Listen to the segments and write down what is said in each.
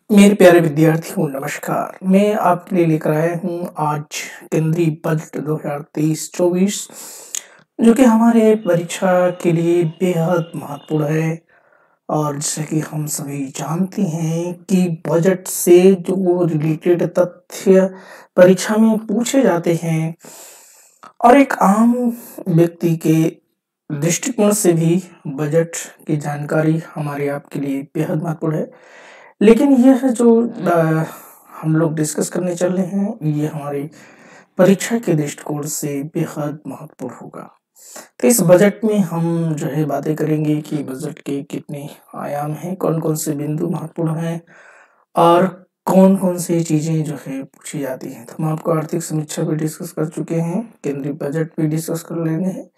मेरे प्यारे विद्यार्थियों नमस्कार। मैं आपके लिए लेकर आया हूँ आज केंद्रीय बजट 2023-24 जो कि हमारे परीक्षा के लिए बेहद महत्वपूर्ण है। और जैसे कि हम सभी जानते हैं कि बजट से जो रिलेटेड तथ्य परीक्षा में पूछे जाते हैं और एक आम व्यक्ति के दृष्टिकोण से भी बजट की जानकारी हमारे आपके लिए बेहद महत्वपूर्ण है। लेकिन यह जो हम लोग डिस्कस करने चल रहे हैं, ये हमारी परीक्षा के दृष्टिकोण से बेहद महत्वपूर्ण होगा। तो इस बजट में हम जो है बातें करेंगे कि बजट के कितने आयाम हैं, कौन-कौन से बिंदु महत्वपूर्ण हैं और कौन-कौन सी चीज़ें जो है पूछी जाती हैं। तो हम आपको आर्थिक समीक्षा भी डिस्कस कर चुके हैं, केंद्रीय बजट भी डिस्कस कर लेंगे हैं।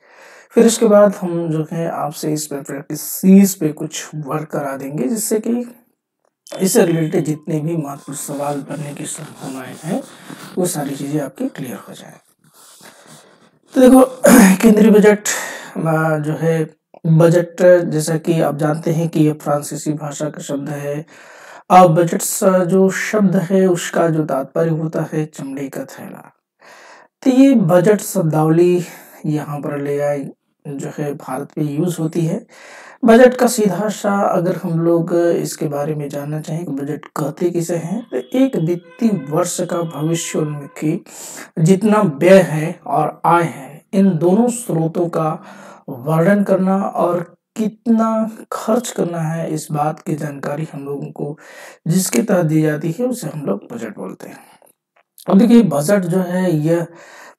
फिर उसके बाद हम जो है आपसे इस पे प्रैक्टिस पे कुछ वर्क करा देंगे, जिससे कि इससे रिलेटेड जितने भी महत्वपूर्ण सवाल बनने की संभावनाएं हैं, वो सारी चीज़ें आपकी क्लियर हो जाएँ। तो देखो केंद्रीय बजट जो है बजट, जैसा कि आप जानते हैं कि ये फ्रांसीसी भाषा का शब्द है। अब बजट जो शब्द है उसका जो तात्पर्य होता है चमड़े का थैला। तो ये बजट शब्दावली यहाँ पर ले आई जो है भारत में यूज़ होती है। बजट का सीधा-सा अगर हम लोग इसके बारे में जानना चाहें कि बजट कहते किसे हैं, तो एक वित्तीय वर्ष का भविष्योन्मुखी जितना व्यय है और आय है, इन दोनों स्रोतों का वर्णन करना और कितना खर्च करना है, इस बात की जानकारी हम लोगों को जिसके तहत दी जाती है, उसे हम लोग बजट बोलते हैं। अब देखिए बजट जो है यह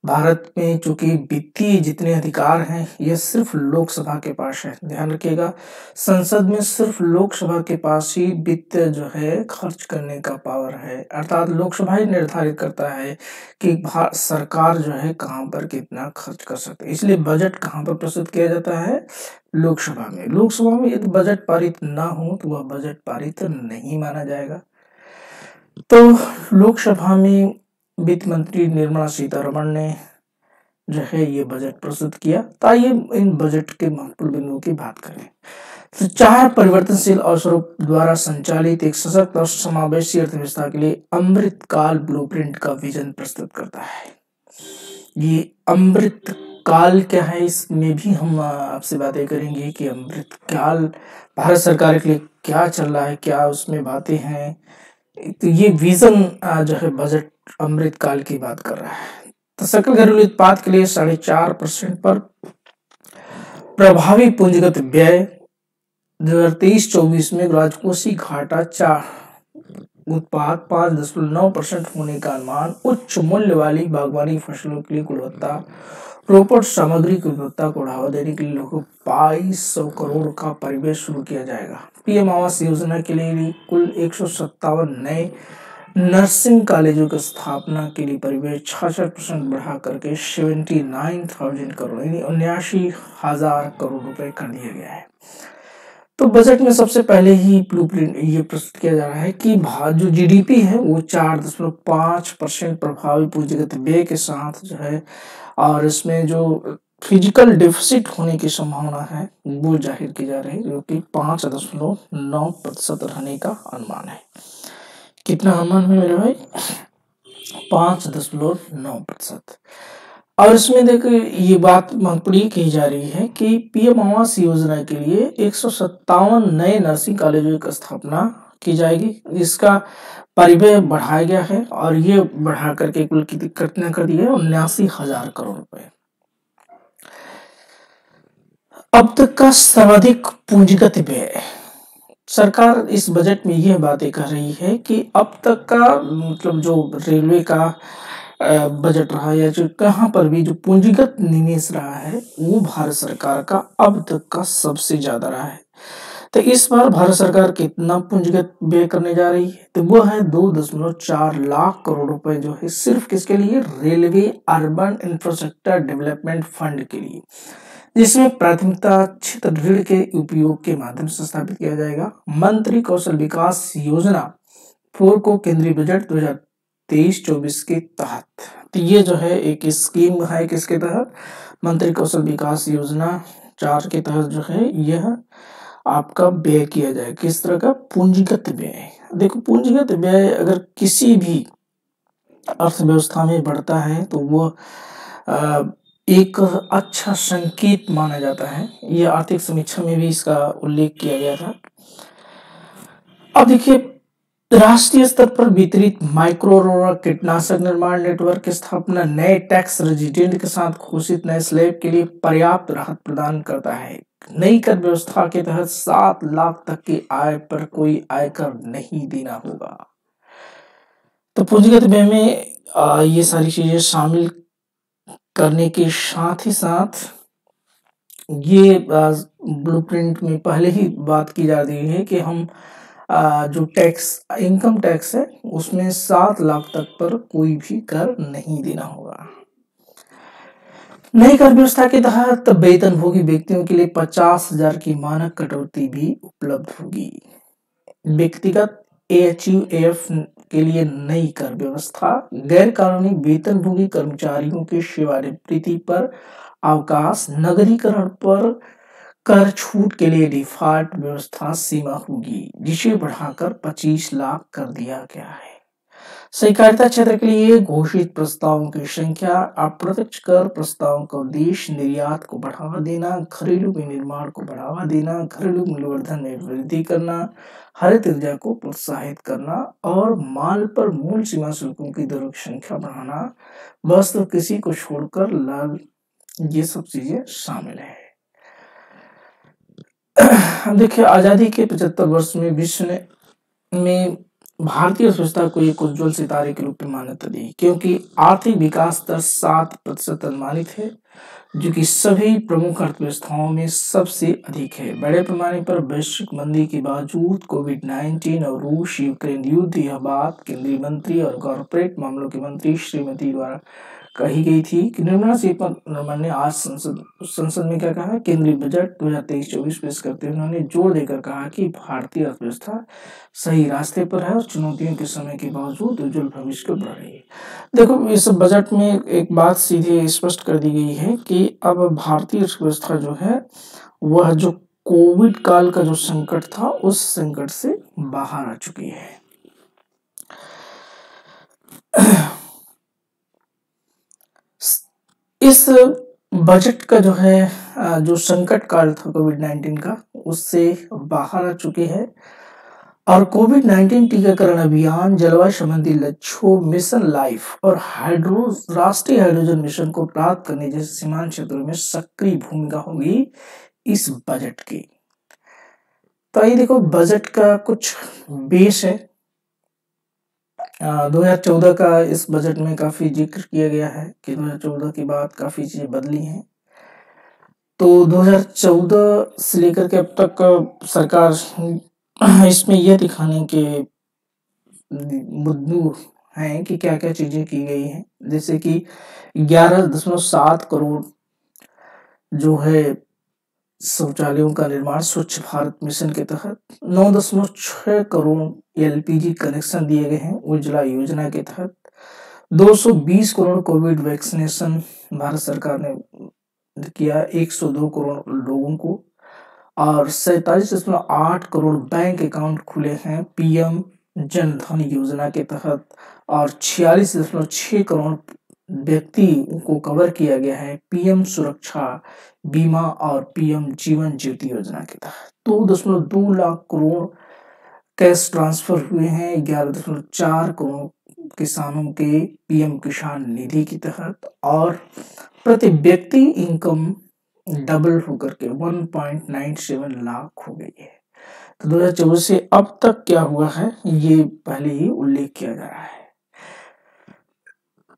भारत में चूँकि वित्तीय जितने अधिकार हैं, ये सिर्फ़ लोकसभा के पास है। ध्यान रखिएगा, संसद में सिर्फ़ लोकसभा के पास ही वित्त जो है खर्च करने का पावर है। अर्थात लोकसभा ही निर्धारित करता है कि भा सरकार जो है कहाँ पर कितना खर्च कर सकते हैं। इसलिए बजट कहाँ पर प्रस्तुत किया जाता है? लोकसभा में। लोकसभा में यदि बजट पारित ना हो, तो वह बजट पारित नहीं माना जाएगा। तो लोकसभा में वित्त मंत्री निर्मला सीतारमण ने जो है ये बजट प्रस्तुत किया। तो आइए इन बजट के महत्वपूर्ण बिंदुओं की बात करें। तो 4 परिवर्तनशील अवसरों द्वारा संचालित एक सशक्त और समावेशी अर्थव्यवस्था के लिए अमृतकाल ब्लूप्रिंट का विजन प्रस्तुत करता है। ये अमृतकाल क्या है, इसमें भी हम आपसे बातें करेंगे कि अमृतकाल भारत सरकार के लिए क्या चल रहा है, क्या उसमें बातें हैं। तो ये विजन जो है बजट अमृतकाल की बात कर रहा है। तो सकल घरेलू उत्पाद के लिए 4.5% पर प्रभावी पूंजीगत व्यय 2023-24 में राजकोषीय घाटा उत्पाद 5.9% होने का अनुमान। उच्च मूल्य वाली बागवानी फसलों के लिए गुणवत्ता रोपड़ सामग्री की गुणवत्ता को बढ़ावा देने के लिए लगभग 2200 करोड़ का परिवेश शुरू किया जाएगा। पीएम आवास योजना के लिए भी कुल 157 नए नर्सिंग कॉलेजों की स्थापना के लिए परिवेश 66% बढ़ा करके 79,000 करोड़ यानी 79,000 करोड़ रुपए कर दिया गया है। तो बजट में सबसे पहले ही ब्लूप्रिंट ये प्रस्तुत किया जा रहा है कि जो जीडीपी है वो 4.5% प्रभावी पूंजीगत व्यय के साथ जो है, और इसमें जो फिजिकल डिफिसिट होने की संभावना है वो जाहिर की जा रही है, जो कि 5.9% रहने का अनुमान है। कितना अनुमान है मेरे भाई? 5.9%। और इसमें देखिए ये बात महत्वपूर्ण कही जा रही है कि पीएम आवास योजना के लिए 157 नए नर्सिंग कॉलेजों की स्थापना की जाएगी। इसका परिव्यय बढ़ाया गया है और ये बढ़ा करके कुल कितना कर दिया है? 79,000 करोड़ रुपए। अब तक का सर्वाधिक पूंजीगत व्यय। सरकार इस बजट में यह बातें कर रही है कि अब तक का मतलब जो रेलवे का बजट रहा या जो कहाँ पर भी जो पूंजीगत निवेश रहा है, वो भारत सरकार का अब तक का सबसे ज्यादा रहा है। तो इस बार भारत सरकार कितना पूंजीगत व्यय करने जा रही है? तो वो है 2.4 लाख करोड़ रुपए, जो है सिर्फ किसके लिए? Railway urban infrastructure development fund के लिए, जिसमें प्राथमिकता क्षेत्र ऋण के उपयोग के माध्यम से स्थापित किया जाएगा। मंत्री कौशल विकास योजना 4 को केंद्रीय बजट 2023-24 के तहत, तो ये जो है एक स्कीम है किसके तहत? मंत्री कौशल विकास योजना 4 के तहत जो है यह आपका व्यय किया जाए। किस तरह का? पूंजीगत व्यय। देखो, पूंजीगत व्यय अगर किसी भी अर्थव्यवस्था में बढ़ता है तो वो अ, एक अच्छा संकेत माना जाता है। ये आर्थिक समीक्षा में भी इसका उल्लेख किया गया था। अब देखिए, राष्ट्रीय स्तर पर वितरित माइक्रो उर्वरक कीटनाशक निर्माण नेटवर्क की स्थापना नए टैक्स रेजिडेंट के साथ घोषित नए स्लैब के लिए पर्याप्त राहत प्रदान करता है। नई कर व्यवस्था के तहत 7 लाख तक की आय पर कोई आयकर नहीं देना होगा। तो पूंजीगत व्यय में ये सारी चीजें शामिल करने के साथ ही साथ ये ब्लूप्रिंट में पहले ही बात की जा रही है कि हम जो टैक्स इनकम टैक्स है उसमें 7 लाख तक पर कोई भी कर नहीं देना होगा। नई कर व्यवस्था के तहत वेतनभोगी व्यक्तियों के लिए 50,000 की मानक कटौती भी उपलब्ध होगी। व्यक्तिगत एएचयूएफ के लिए नई कर व्यवस्था, गैर कानूनी वेतनभोगी कर्मचारियों की सेवानिवृत्ति पर अवकाश, नगरीकरण पर कर छूट के लिए डिफॉल्ट व्यवस्था सीमा होगी, जिसे बढ़ाकर 25 लाख कर दिया गया है। सहकारिता क्षेत्र के लिए घोषित प्रस्तावों की संख्या, अप्रत्यक्ष कर प्रस्तावों का उद्देश्य निर्यात को बढ़ावा देना, घरेलू विनिर्माण को बढ़ावा देना, घरेलू मूल्यवर्धन में वृद्धि करना, हरित ऊर्जा को प्रोत्साहित करना और माल पर मूल सीमा शुल्कों की दरों की संख्या बढ़ाना, वस्त्र कृषि को छोड़कर लाल, ये सब चीजें शामिल है। देखिए, आजादी के 75 वर्ष में विश्व में भारतीय अर्थव्यवस्था को एक उज्जवल सितारे के रूप में मान्यता दी, क्योंकि आर्थिक विकास दर 7% अनुमानित है, जो कि सभी प्रमुख अर्थव्यवस्थाओं में सबसे अधिक है। बड़े पैमाने पर वैश्विक मंदी के बावजूद कोविड-19 और रूस यूक्रेन युद्ध, यह बात केंद्रीय मंत्री और कॉर्पोरेट मामलों के मंत्री श्रीमती द्वारा कही गई थी कि निर्मला सीतारमण ने आज संसद में क्या कहा, केंद्रीय बजट 2023-24 पेश करते हुए उन्होंने जोर देकर कहा कि भारतीय अर्थव्यवस्था सही रास्ते पर है और चुनौतियों के समय के बावजूद उज्जवल भविष्य को बढ़ रही है। देखो, इस बजट में एक बात सीधे स्पष्ट कर दी गई है कि अब भारतीय अर्थव्यवस्था जो है वह जो कोविड काल का जो संकट था उस संकट से बाहर आ चुकी है। इस बजट का जो है जो संकट काल था कोविड-19 का, उससे बाहर आ चुके हैं और कोविड-19 टीकाकरण अभियान, जलवायु संबंधी लक्ष्यों, मिशन लाइफ और राष्ट्रीय हाइड्रोजन मिशन को प्राप्त करने जैसे सीमांत क्षेत्रों में सक्रिय भूमिका होगी इस बजट की। तो आइए देखो, बजट का कुछ बेस है। 2014 का इस बजट में काफी जिक्र किया गया है कि 2014 के बाद काफी चीजें बदली हैं। तो 2014 से लेकर के अब तक सरकार इसमें यह दिखाने के मुद्दे हैं कि क्या क्या चीजें की गई हैं, जैसे कि 11.7 करोड़ जो है शौचालयों का निर्माण स्वच्छ भारत मिशन के तहत, 9.6 करोड़ एलपीजी कनेक्शन दिए गए हैं उज्ज्वला योजना के तहत, 220 करोड़ कोविड वैक्सीनेशन भारत सरकार ने किया 102 करोड़ लोगों को और 47.8 करोड़ बैंक अकाउंट खुले हैं पीएम जन धन योजना के तहत और 46.6 करोड़ व्यक्ति को कवर किया गया है पीएम सुरक्षा बीमा और पीएम जीवन ज्योति योजना के तहत। 2.2 लाख करोड़ कैश ट्रांसफर हुए हैं 11.4 करोड़ किसानों के पीएम किसान निधि के तहत और प्रति व्यक्ति इनकम डबल होकर के 1.97 लाख हो गई है। तो 2014 से अब तक क्या हुआ है ये पहले ही उल्लेख किया जा रहा है।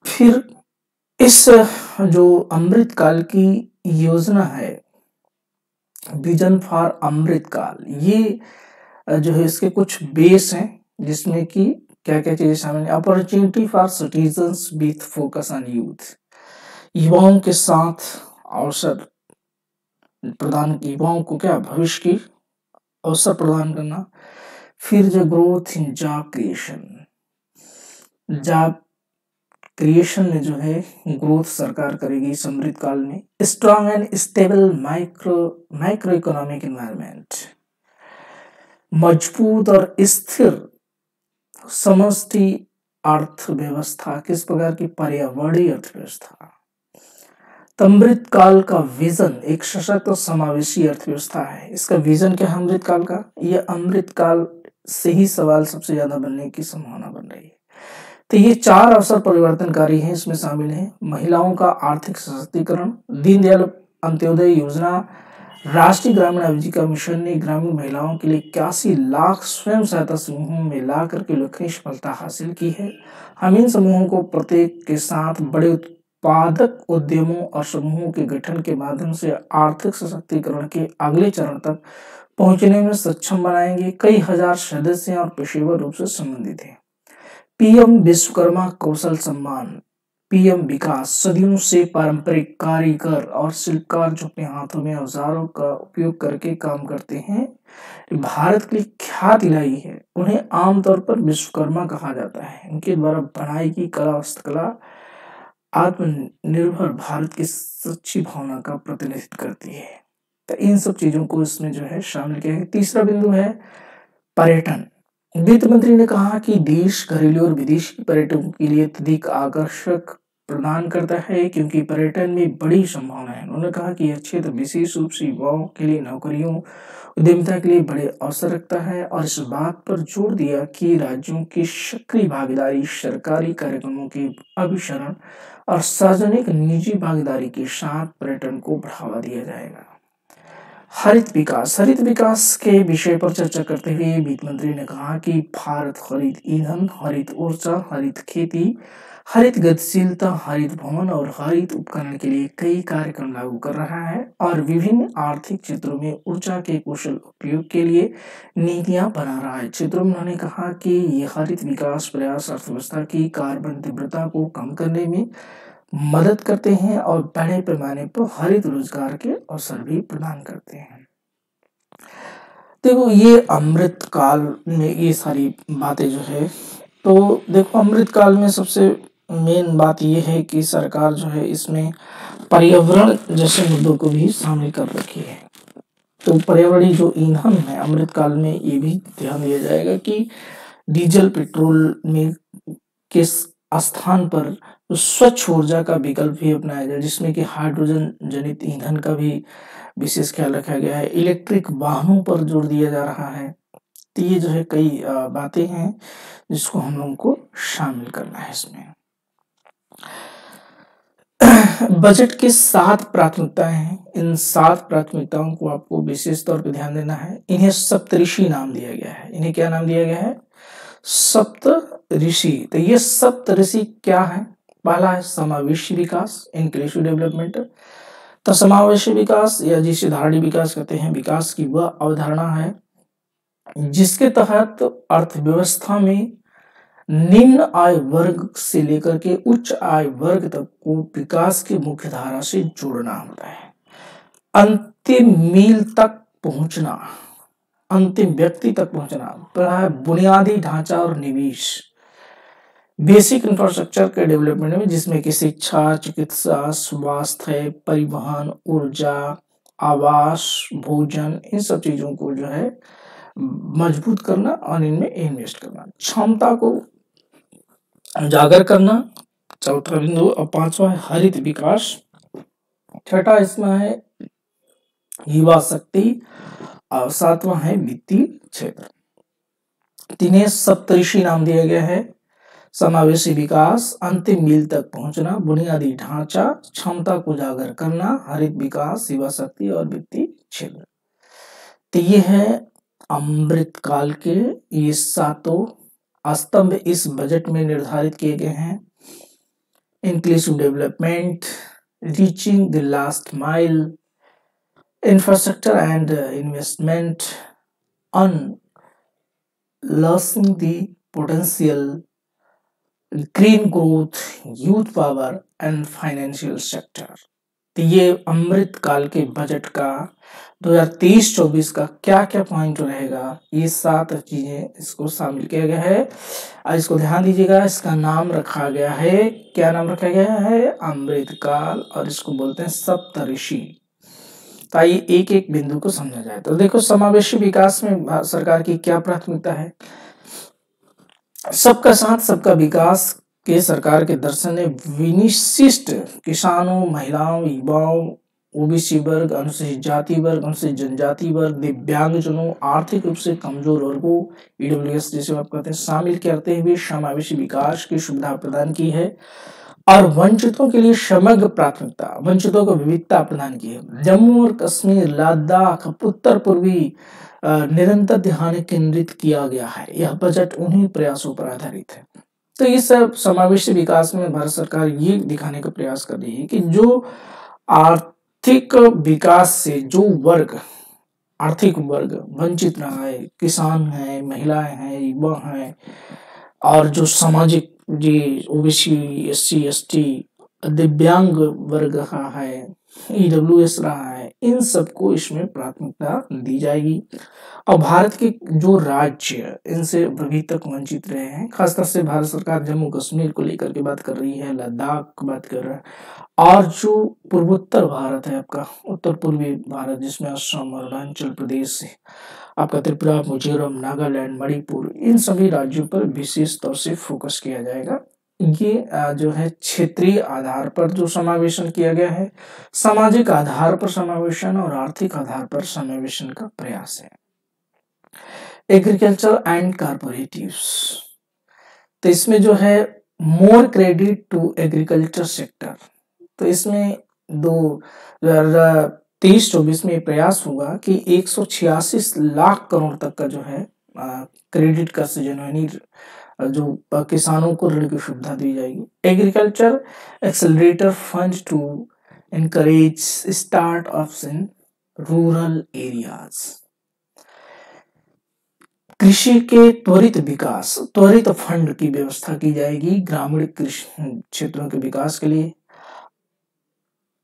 फिर इस जो अमृत काल की योजना है, विजन फॉर अमृत काल, ये जो है इसके कुछ बेस हैं जिसमें कि क्या क्या चीजें शामिल है। Opportunity for citizens with focus on youth, युवाओं के साथ अवसर प्रदान, युवाओं को क्या भविष्य की अवसर प्रदान करना। फिर जो growth in job creation, job creation में जो है ग्रोथ सरकार करेगी इस अमृत काल में। Strong and stable micro economic environment, मजबूत और स्थिर समष्टि अर्थव्यवस्था किस प्रकार की पर्यावरणीय अर्थव्यवस्था। तो अमृत काल का विजन एक सशक्त और समावेशी अर्थव्यवस्था है। इसका विजन क्या है अमृत काल का? ये अमृत काल से ही सवाल सबसे ज्यादा बनने की संभावना बन रही है। तो ये 4 अवसर परिवर्तनकारी हैं, इसमें शामिल हैं महिलाओं का आर्थिक सशक्तिकरण, दीनदयाल अंत्योदय योजना, राष्ट्रीय ग्रामीण आजीविका मिशन ने ग्रामीण महिलाओं के लिए 81 लाख स्वयं सहायता समूहों में ला करके उल्लेखनीय सफलता हासिल की है। हम इन समूहों को प्रत्येक के साथ बड़े उत्पादक उद्यमों और समूहों के गठन के माध्यम से आर्थिक सशक्तिकरण के अगले चरण तक पहुंचने में सक्षम बनाएंगे। कई हजार सदस्य और पेशेवर रूप से संबंधित हैं। पीएम विश्वकर्मा कौशल सम्मान, पीएम विकास, सदियों से पारंपरिक कारीगर और शिल्पकार जो अपने हाथों में औजारों का उपयोग करके काम करते हैं, भारत के लिए ख्याति लाई है। उन्हें आमतौर पर विश्वकर्मा कहा जाता है। उनके द्वारा बनाई गई कला हस्तकला आत्मनिर्भर भारत की सच्ची भावना का प्रतिनिधित्व करती है। तो इन सब चीजों को इसमें जो है शामिल किया गया। तीसरा बिंदु है पर्यटन। वित्त मंत्री ने कहा कि देश घरेलू और विदेशी पर्यटकों के लिए अत्यधिक आकर्षक प्रदान करता है क्योंकि पर्यटन में बड़ी संभावना है। उन्होंने कहा कि यह क्षेत्र विशेष रूप से युवाओं के लिए नौकरियों उद्यमिता के लिए बड़े अवसर रखता है और इस बात पर जोर दिया कि राज्यों की सक्रिय भागीदारी, सरकारी कार्यक्रमों के अभिसरण और सार्वजनिक निजी भागीदारी के साथ पर्यटन को बढ़ावा दिया जाएगा। हरित विकास के विषय पर चर्चा करते हुए वित्त मंत्री ने कहा कि भारत हरित ईंधन, हरित ऊर्जा, हरित खेती, हरित गतिशीलता, हरित भवन और हरित उपकरण के लिए कई कार्यक्रम लागू कर रहा है और विभिन्न आर्थिक क्षेत्रों में ऊर्जा के कुशल उपयोग के लिए नीतियां बना रहा है। क्षेत्रों में उन्होंने कहा कि ये हरित विकास प्रयास अर्थव्यवस्था की कार्बन तीव्रता को कम करने में मदद करते हैं और बड़े पैमाने पर हरित रोजगार के अवसर भी प्रदान करते हैं। देखो ये अमृत काल में ये सारी बातें जो है, तो देखो अमृत काल में सबसे मेन बात ये है कि सरकार जो है इसमें पर्यावरण जैसे मुद्दों को भी शामिल कर रखी है। तो पर्यावरणीय जो ईंधन है अमृत काल में ये भी ध्यान दिया जाएगा कि डीजल पेट्रोल में किस स्थान पर स्वच्छ ऊर्जा का विकल्प भी अपनाया जाए, जिसमें कि हाइड्रोजन जनित ईंधन का भी विशेष ख्याल रखा गया है। इलेक्ट्रिक वाहनों पर जोर दिया जा रहा है। तो ये जो है कई बातें हैं जिसको हम लोगों को शामिल करना है इसमें। बजट की 7 प्राथमिकताएं हैं। इन 7 प्राथमिकताओं को आपको विशेष तौर पर ध्यान देना है। इन्हें सप्तऋषि नाम दिया गया है। इन्हें क्या नाम दिया गया है? सप्तऋषि। तो ये सप्तऋषि क्या है? पहला है समावेशी विकास, इंक्लूसिव डेवलपमेंट। तो समावेशी विकास या जिसे धारणीय विकास कहते हैं, विकास की वह अवधारणा है जिसके तहत अर्थव्यवस्था में निम्न आय वर्ग से लेकर के उच्च आय वर्ग तक को विकास की मुख्य धारा से जोड़ना होता है। अंतिम मील तक पहुंचना, अंतिम व्यक्ति तक पहुंचना, बुनियादी ढांचा और निवेश, बेसिक इंफ्रास्ट्रक्चर के डेवलपमेंट में, जिसमें कि शिक्षा, चिकित्सा, स्वास्थ्य, परिवहन, ऊर्जा, आवास, भोजन, इन सब चीजों को जो है मजबूत करना और इनमें इन्वेस्ट करना। क्षमता को उजागर करना, चौथा बिंदु। और 5वां है हरित विकास। छठा इसमें है युवा शक्ति और 7वां है वित्तीय क्षेत्र। तीनों सप्तऋषि नाम दिया गया है। समावेशी विकास, अंतिम मील तक पहुंचना, बुनियादी ढांचा, क्षमता को उजागर करना, हरित विकास, युवा शक्ति और वित्तीय क्षेत्र। तो ये है अमृत काल के ये 7 स्तंभ इस बजट में निर्धारित किए गए हैं। Inclusive development, reaching the last mile, infrastructure and investment, unleashing the potential, green growth, youth power and financial sector. तो ये अमृत काल के बजट का 2023-24 का क्या क्या पॉइंट रहेगा, ये 7 चीजें इसको शामिल किया गया है। और इसको ध्यान दीजिएगा, इसका नाम रखा गया है, क्या नाम रखा गया है? अमृत काल, और इसको बोलते हैं सप्तऋषि। तो आइए एक एक बिंदु को समझा जाए। तो देखो समावेशी विकास में सरकार की क्या प्राथमिकता है? सबका साथ सबका विकास के सरकार के दर्शन ने विशिष्ट किसानों, महिलाओं, युवाओं, ओबीसी वर्ग, अनुसूचित जाति वर्ग, अनुसूचित जनजाति वर्ग, दिव्यांगजनों, आर्थिक रूप से कमजोर वर्गों, ईडब्ल्यूएस जिसे आप कहते हैं, शामिल करते हुए समावेशी विकास की सुविधा प्रदान की है और वंचितों के लिए समग्र प्राथमिकता, वंचितों को विविधता प्रदान की है। जम्मू और कश्मीर, लद्दाख, उत्तर पूर्वी निरंतर ध्यान केंद्रित किया गया है। यह बजट उन्हीं प्रयासों पर आधारित है। तो इस समावेशी विकास में भारत सरकार ये दिखाने का प्रयास कर रही है कि जो आर्थिक विकास से जो वर्ग, आर्थिक वर्ग वंचित रहा है, किसान है, महिलाएं हैं, युवा हैं और जो सामाजिक जी ओबीसी, एससी, एसटी, दिव्यांग वर्ग रहा है, ईडब्ल्यूएस रहा है, इन सबको इसमें प्राथमिकता दी जाएगी। और भारत के जो राज्य इनसे अभी तक वंचित रहे हैं, खासतौर से भारत सरकार जम्मू कश्मीर को लेकर के बात कर रही है, लद्दाख की बात कर रहा है और जो पूर्वोत्तर भारत है आपका, उत्तर पूर्वी भारत जिसमें असम, अरुणाचल प्रदेश, आपका त्रिपुरा, मिजोरम, नागालैंड, मणिपुर, इन सभी राज्यों पर विशेष तौर से फोकस किया जाएगा। ये जो है क्षेत्रीय आधार पर जो समावेशन किया गया है, सामाजिक आधार पर समावेशन और आर्थिक आधार पर समावेशन का प्रयास है। एग्रीकल्चर एंड कॉर्पोरेटिव्स, तो इसमें जो है मोर क्रेडिट टू एग्रीकल्चर सेक्टर, तो इसमें 2023-24 में प्रयास होगा कि 186 लाख करोड़ तक का जो है क्रेडिट का सृजन, यानी जो किसानों को ऋण की सुविधा दी जाएगी। Agriculture accelerator fund to encourage startups in rural areas, कृषि के त्वरित विकास, त्वरित फंड की व्यवस्था की जाएगी ग्रामीण कृषि क्षेत्रों के विकास के लिए।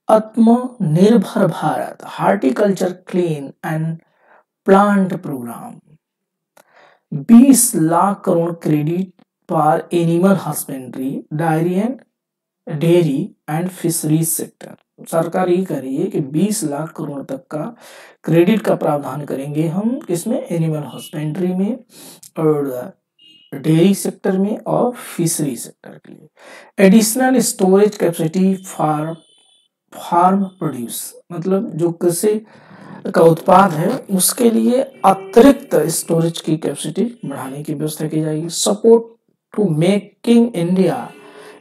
Aatmanirbhar Bharat horticulture clean and plant programme, 20 lakh crore credit for animal husbandry, dairy and fisheries sector. सरकार ये कर रही है कि 20 लाख करोड़ तक का क्रेडिट का प्रावधान करेंगे हम इसमें, एनिमल हस्बेंड्री में और डेयरी सेक्टर में और फिशरी सेक्टर के लिए। Additional storage capacity for farm produce, मतलब जो कृषि का उत्पाद है उसके लिए अतिरिक्त स्टोरेज की कैपेसिटी बढ़ाने की व्यवस्था की जाएगी। Support to making India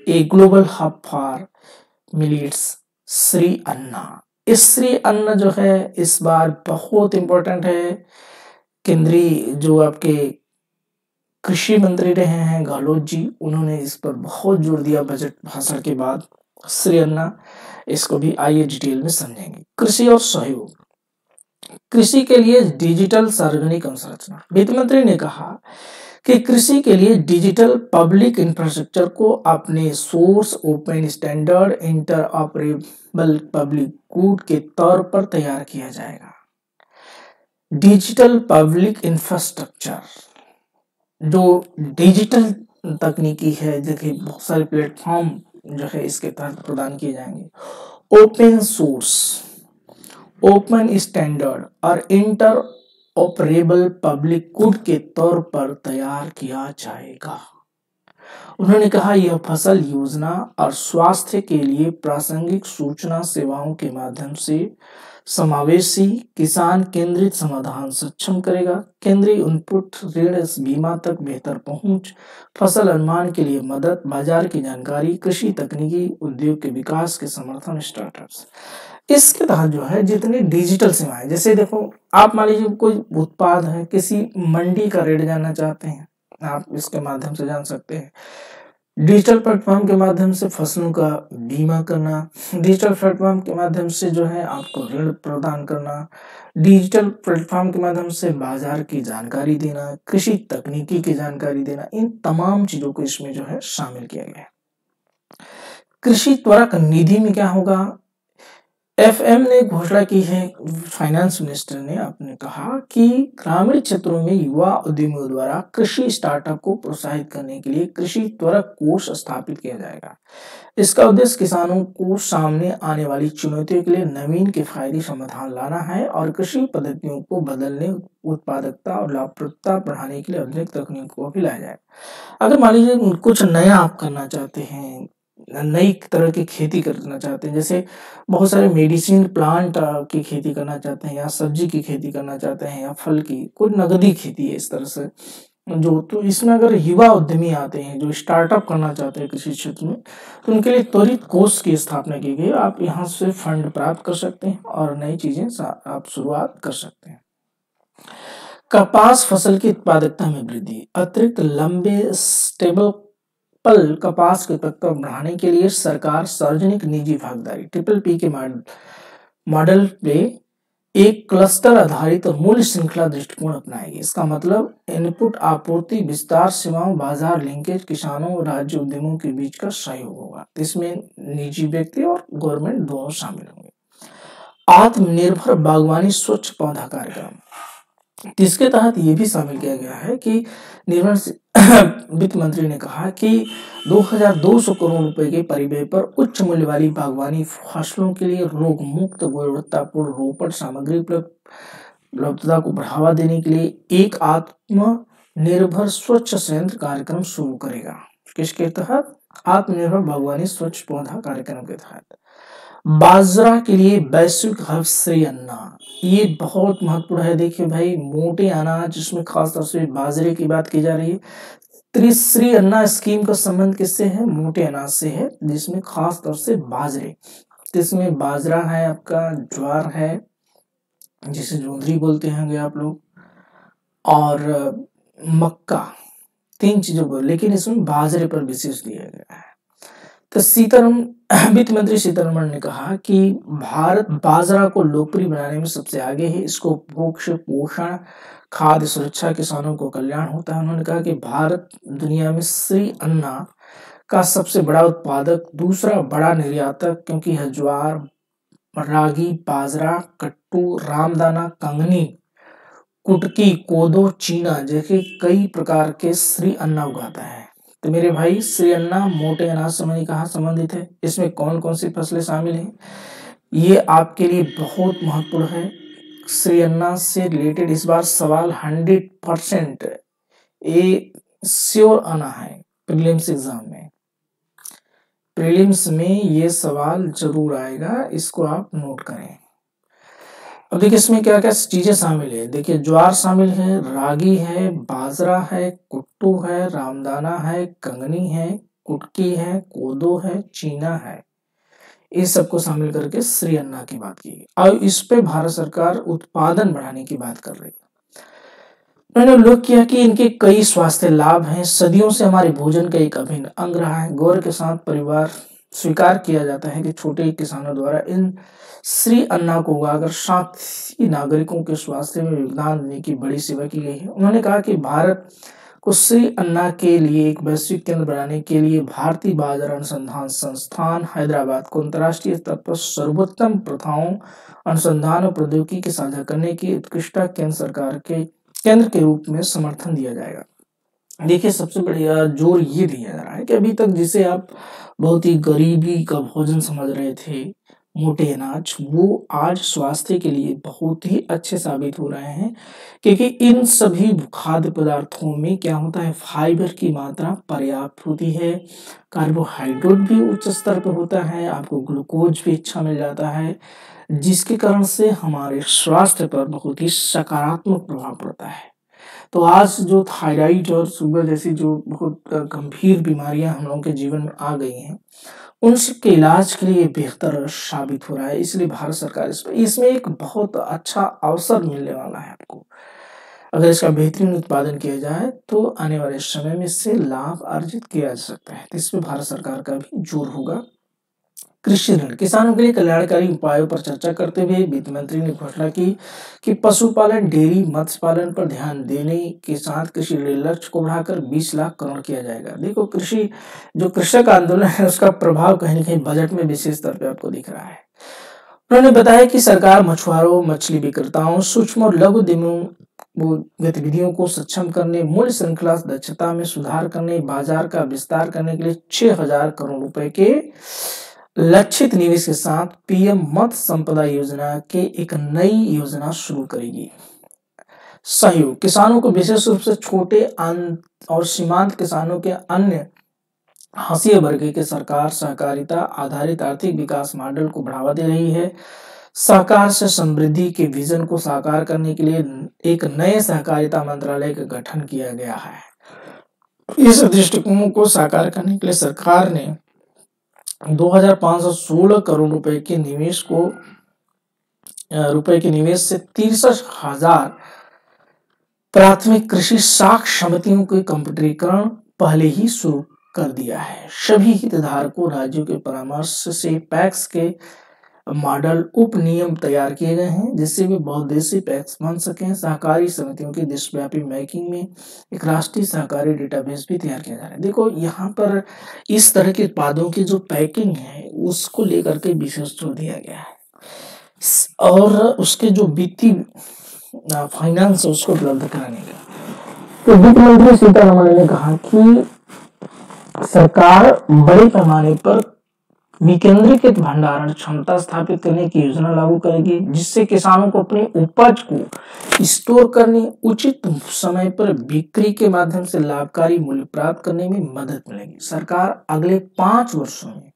a global hub for millets, Shri Anna. इस श्री अन्न जो है इस बार बहुत इंपॉर्टेंट है। केंद्रीय जो आपके कृषि मंत्री रहे हैं गहलोत जी, उन्होंने इस पर बहुत जोर दिया बजट भाषण के बाद। श्री अन्ना, इसको भी आइए डिटेल में समझेंगे। कृषि और सहयोग, कृषि के लिए डिजिटल सार्वजनिक अवसंरचना। वित्त मंत्री ने कहा कि कृषि के लिए डिजिटल पब्लिक इंफ्रास्ट्रक्चर को अपने source open standard interoperable public good के तौर पर तैयार किया जाएगा। डिजिटल पब्लिक इंफ्रास्ट्रक्चर जो डिजिटल तकनीकी है, देखिए बहुत सारे प्लेटफॉर्म जो है इसके तहत प्रदान किए जाएंगे। ओपन सोर्स, ओपन स्टैंडर्ड और इंटर ऑपरेबल पब्लिक गुड के तौर पर तैयार किया जाएगा। उन्होंने कहा यह फसल योजना और स्वास्थ्य के लिए प्रासंगिक सूचना सेवाओं के माध्यम से समावेशी किसान केंद्रित समाधान सक्षम करेगा। केंद्रीय इनपुट, ऋण, बीमा तक बेहतर पहुंच, फसल अनुमान के लिए मदद, बाजार की जानकारी, कृषि तकनीकी, उद्योग के विकास के समर्थन, स्टार्टअप्स। इसके तहत जो है जितनी डिजिटल सेवाएं, जैसे देखो आप मान लीजिए कोई उत्पाद है, किसी मंडी का रेट जानना चाहते हैं, आप इसके माध्यम से जान सकते हैं। डिजिटल प्लेटफॉर्म के माध्यम से फसलों का बीमा करना, डिजिटल प्लेटफॉर्म के माध्यम से जो है आपको ऋण प्रदान करना, डिजिटल प्लेटफॉर्म के माध्यम से बाजार की जानकारी देना, कृषि तकनीकी की जानकारी देना, इन तमाम चीजों को इसमें जो है शामिल किया गया है। कृषि त्वरक निधि में क्या होगा, एफएम ने घोषणा की है, फाइनेंस मिनिस्टर ने आपने कहा कि ग्रामीण क्षेत्रों में युवा उद्यमियों द्वारा कृषि स्टार्टअप को प्रोत्साहित करने के लिए कृषि त्वरक कोष स्थापित किया जाएगा। इसका उद्देश्य किसानों को सामने आने वाली चुनौतियों के लिए नवीन किफायती समाधान लाना है और कृषि पद्धतियों को बदलने, उत्पादकता और लाभप्रदता बढ़ाने के लिए आधुनिक तकनीकों को भी लाया जाए। अगर मान लीजिए कुछ नया आप करना चाहते हैं, नई तरह की खेती करना चाहते हैं, जैसे बहुत सारे मेडिसिन प्लांट की खेती करना चाहते हैं या सब्जी की खेती करना चाहते हैं या फल की, कोई नगदी खेती है इस तरह से जो, तो इसमें अगर युवा उद्यमी आते हैं जो स्टार्टअप करना चाहते हैं कृषि क्षेत्र में, तो उनके लिए त्वरित कोष की स्थापना की गई। आप यहाँ से फंड प्राप्त कर सकते हैं और नई चीजें आप शुरुआत कर सकते हैं। कपास फसल की उत्पादकता में वृद्धि, अतिरिक्त लंबे स्टेबल पल कपास की उत्पादकता बढ़ाने के लिए सरकार सार्वजनिक निजी भागीदारी ट्रिपल पी के मॉडल पे एक क्लस्टर आधारित और मूल्य श्रृंखला दृष्टिकोण अपनाएगी। इसका मतलब इनपुट आपूर्ति विस्तार सेवाओं बाजार लिंकेज किसानों और राज्य उद्यमों के बीच का सहयोग होगा। इसमें निजी व्यक्ति और गवर्नमेंट दोनों शामिल होंगे। आत्मनिर्भर बागवानी स्वच्छ पौधा कार्यक्रम, इसके तहत ये भी शामिल किया गया है कि वित्त मंत्री ने कहा कि 2200 करोड़ रुपए के परिव्यय पर उच्च मूल्य वाली बागवानी फसलों के लिए रोग मुक्त गुणवत्तापूर्ण रोपण सामग्री उपलब्धता को बढ़ावा देने के लिए एक आत्मनिर्भर स्वच्छ संयंत्र कार्यक्रम शुरू करेगा। किसके तहत? आत्मनिर्भर बागवानी स्वच्छ पौधा कार्यक्रम के तहत। बाजरा के लिए वैश्विक हब श्री अन्ना, ये बहुत महत्वपूर्ण है। देखिए भाई, मोटे अनाज जिसमें खासतौर से बाजरे की बात की जा रही है। त्रिश्री अन्ना स्कीम का संबंध किससे है? मोटे अनाज से है, जिसमें खास तौर से बाजरे, जिसमें बाजरा है, आपका ज्वार है जिसे जोंधरी बोलते होंगे आप लोग, और मक्का, 3 चीजों पर, लेकिन इसमें बाजरे पर विशेष दिया गया है। तो वित्त मंत्री सीतारमण ने कहा कि भारत बाजरा को लोकप्रिय बनाने में सबसे आगे है। इसको उपभोग से पोषण, खाद्य सुरक्षा, किसानों को कल्याण होता है। उन्होंने कहा कि भारत दुनिया में श्री अन्ना का सबसे बड़ा उत्पादक, दूसरा बड़ा निर्यातक, क्योंकि है ज्वार, रागी, बाजरा, कट्टू, रामदाना, कंगनी, कुटकी, कोदो, चीना जैसे कई प्रकार के श्री अन्ना उगाता है। तो मेरे भाई, श्री अन्ना मोटे अनाज से कहाँ संबंधित है? इसमें कौन कौन सी फसलें शामिल हैं? ये आपके लिए बहुत महत्वपूर्ण है। श्री अन्ना से रिलेटेड इस बार सवाल 100% ये श्योर आना है प्रीलिम्स एग्जाम में। प्रीलिम्स में ये सवाल जरूर आएगा, इसको आप नोट करें। अब देखिए इसमें क्या क्या चीजें शामिल है। देखिए ज्वार शामिल है, रागी है, बाजरा है, कुट्टू है, रामदाना है, कंगनी है, कुटकी है, कोदो है, चीना है। इस सबको शामिल करके श्री अन्ना की बात की और इस पे भारत सरकार उत्पादन बढ़ाने की बात कर रही है। उन्होंने उल्लेख किया कि इनके कई स्वास्थ्य लाभ हैं, सदियों से हमारे भोजन का एक अभिन्न अंग रहा है। गौरव के साथ परिवार स्वीकार किया जाता है कि छोटे किसानों द्वारा इन श्री अन्ना को उगाकर साथी नागरिकों के स्वास्थ्य में योगदान देने की बड़ी सेवा की गई है। उन्होंने कहा कि भारत को श्री अन्ना के लिए एक वैश्विक केंद्र बनाने के लिए भारतीय बाजार अनुसंधान संस्थान हैदराबाद को अंतर्राष्ट्रीय स्तर पर सर्वोत्तम प्रथाओं, अनुसंधान और प्रौद्योगिकी साझा करने की उत्कृष्टता केंद्र सरकार के केंद्र के रूप में समर्थन दिया जाएगा। देखिए सबसे बढ़िया जोर ये दिया जा रहा है कि अभी तक जिसे आप बहुत ही गरीबी का भोजन समझ रहे थे, मोटे अनाज, वो आज स्वास्थ्य के लिए बहुत ही अच्छे साबित हो रहे हैं, क्योंकि इन सभी खाद्य पदार्थों में क्या होता है, फाइबर की मात्रा पर्याप्त होती है, कार्बोहाइड्रेट भी उच्च स्तर पर होता है, आपको ग्लूकोज भी अच्छा मिल जाता है, जिसके कारण से हमारे स्वास्थ्य पर बहुत ही सकारात्मक प्रभाव पड़ता है। तो आज जो थायराइड और शुगर जैसी जो बहुत गंभीर बीमारियां हम लोगों के जीवन में आ गई हैं, उनके इलाज के लिए बेहतर साबित हो रहा है। इसलिए भारत सरकार इसमें एक बहुत अच्छा अवसर मिलने वाला है आपको। अगर इसका बेहतरीन उत्पादन किया जाए तो आने वाले समय में इससे लाभ अर्जित किया जा सकता है। तो इसमें भारत सरकार का भी जोर होगा। कृषि ऋण, किसानों के लिए कल्याणकारी उपायों पर चर्चा करते हुए वित्त मंत्री ने घोषणा की कि पशुपालन, डेयरी, मत्स्य पालन पर ध्यान देने के साथ कृषि ऋण लक्ष्य को बढ़ाकर 20 लाख करोड़ किया जाएगा। देखो जो कृषक आंदोलन है उसका प्रभाव कहीं न कहीं बजट में विशेष तौर पे आपको दिख रहा है। उन्होंने बताया कि सरकार मछुआरों, मछली विक्रेताओं, सूक्ष्म और लघु उद्यमों गतिविधियों को सक्षम करने, मूल्य श्रृंखला दक्षता में सुधार करने, बाजार का विस्तार करने के लिए 6,000 करोड़ रुपए के लक्षित निवेश के साथ पीएम मत्स्य संपदा योजना के एक नई योजना शुरू करेगी। सहयोग किसानों को विशेष रूप से छोटे और सीमांत किसानों के अन्य हाशिए वर्ग के सरकार सहकारिता आधारित आर्थिक विकास मॉडल को बढ़ावा दे रही है। सहकार से समृद्धि के विजन को साकार करने के लिए एक नए सहकारिता मंत्रालय का गठन किया गया है। इस दृष्टिकोण को साकार करने के लिए सरकार ने 2,516 करोड़ रुपए के निवेश से 63,000 प्राथमिक कृषि साख समितियों के कंप्यूटरीकरण पहले ही शुरू कर दिया है। सभी हितधारकों राज्यों के परामर्श से पैक्स के मॉडल उप नियम तैयार किए गए हैं, जिससे वे बहुउद्देशीय पैक्स बन सकें। सहकारी समितियों की देशव्यापी मैपिंग में एक राष्ट्रीय सहकारी डेटाबेस भी तैयार किया जा रहा है। देखो यहाँ पर इस तरह के उत्पादों की जो पैकिंग है उसको लेकर के विशेष जोर दिया गया है और उसके जो वित्तीय फाइनेंस है उसको उपलब्ध कराने का। तो वित्त मंत्री सीतारमण ने कहा कि सरकार बड़े पैमाने पर विकेंद्रीकृत भंडारण क्षमता स्थापित करने की योजना लागू करेगी, जिससे किसानों को अपनी उपज को स्टोर करने, उचित समय पर बिक्री के माध्यम से लाभकारी मूल्य प्राप्त करने में मदद मिलेगी। सरकार अगले 5 वर्षों में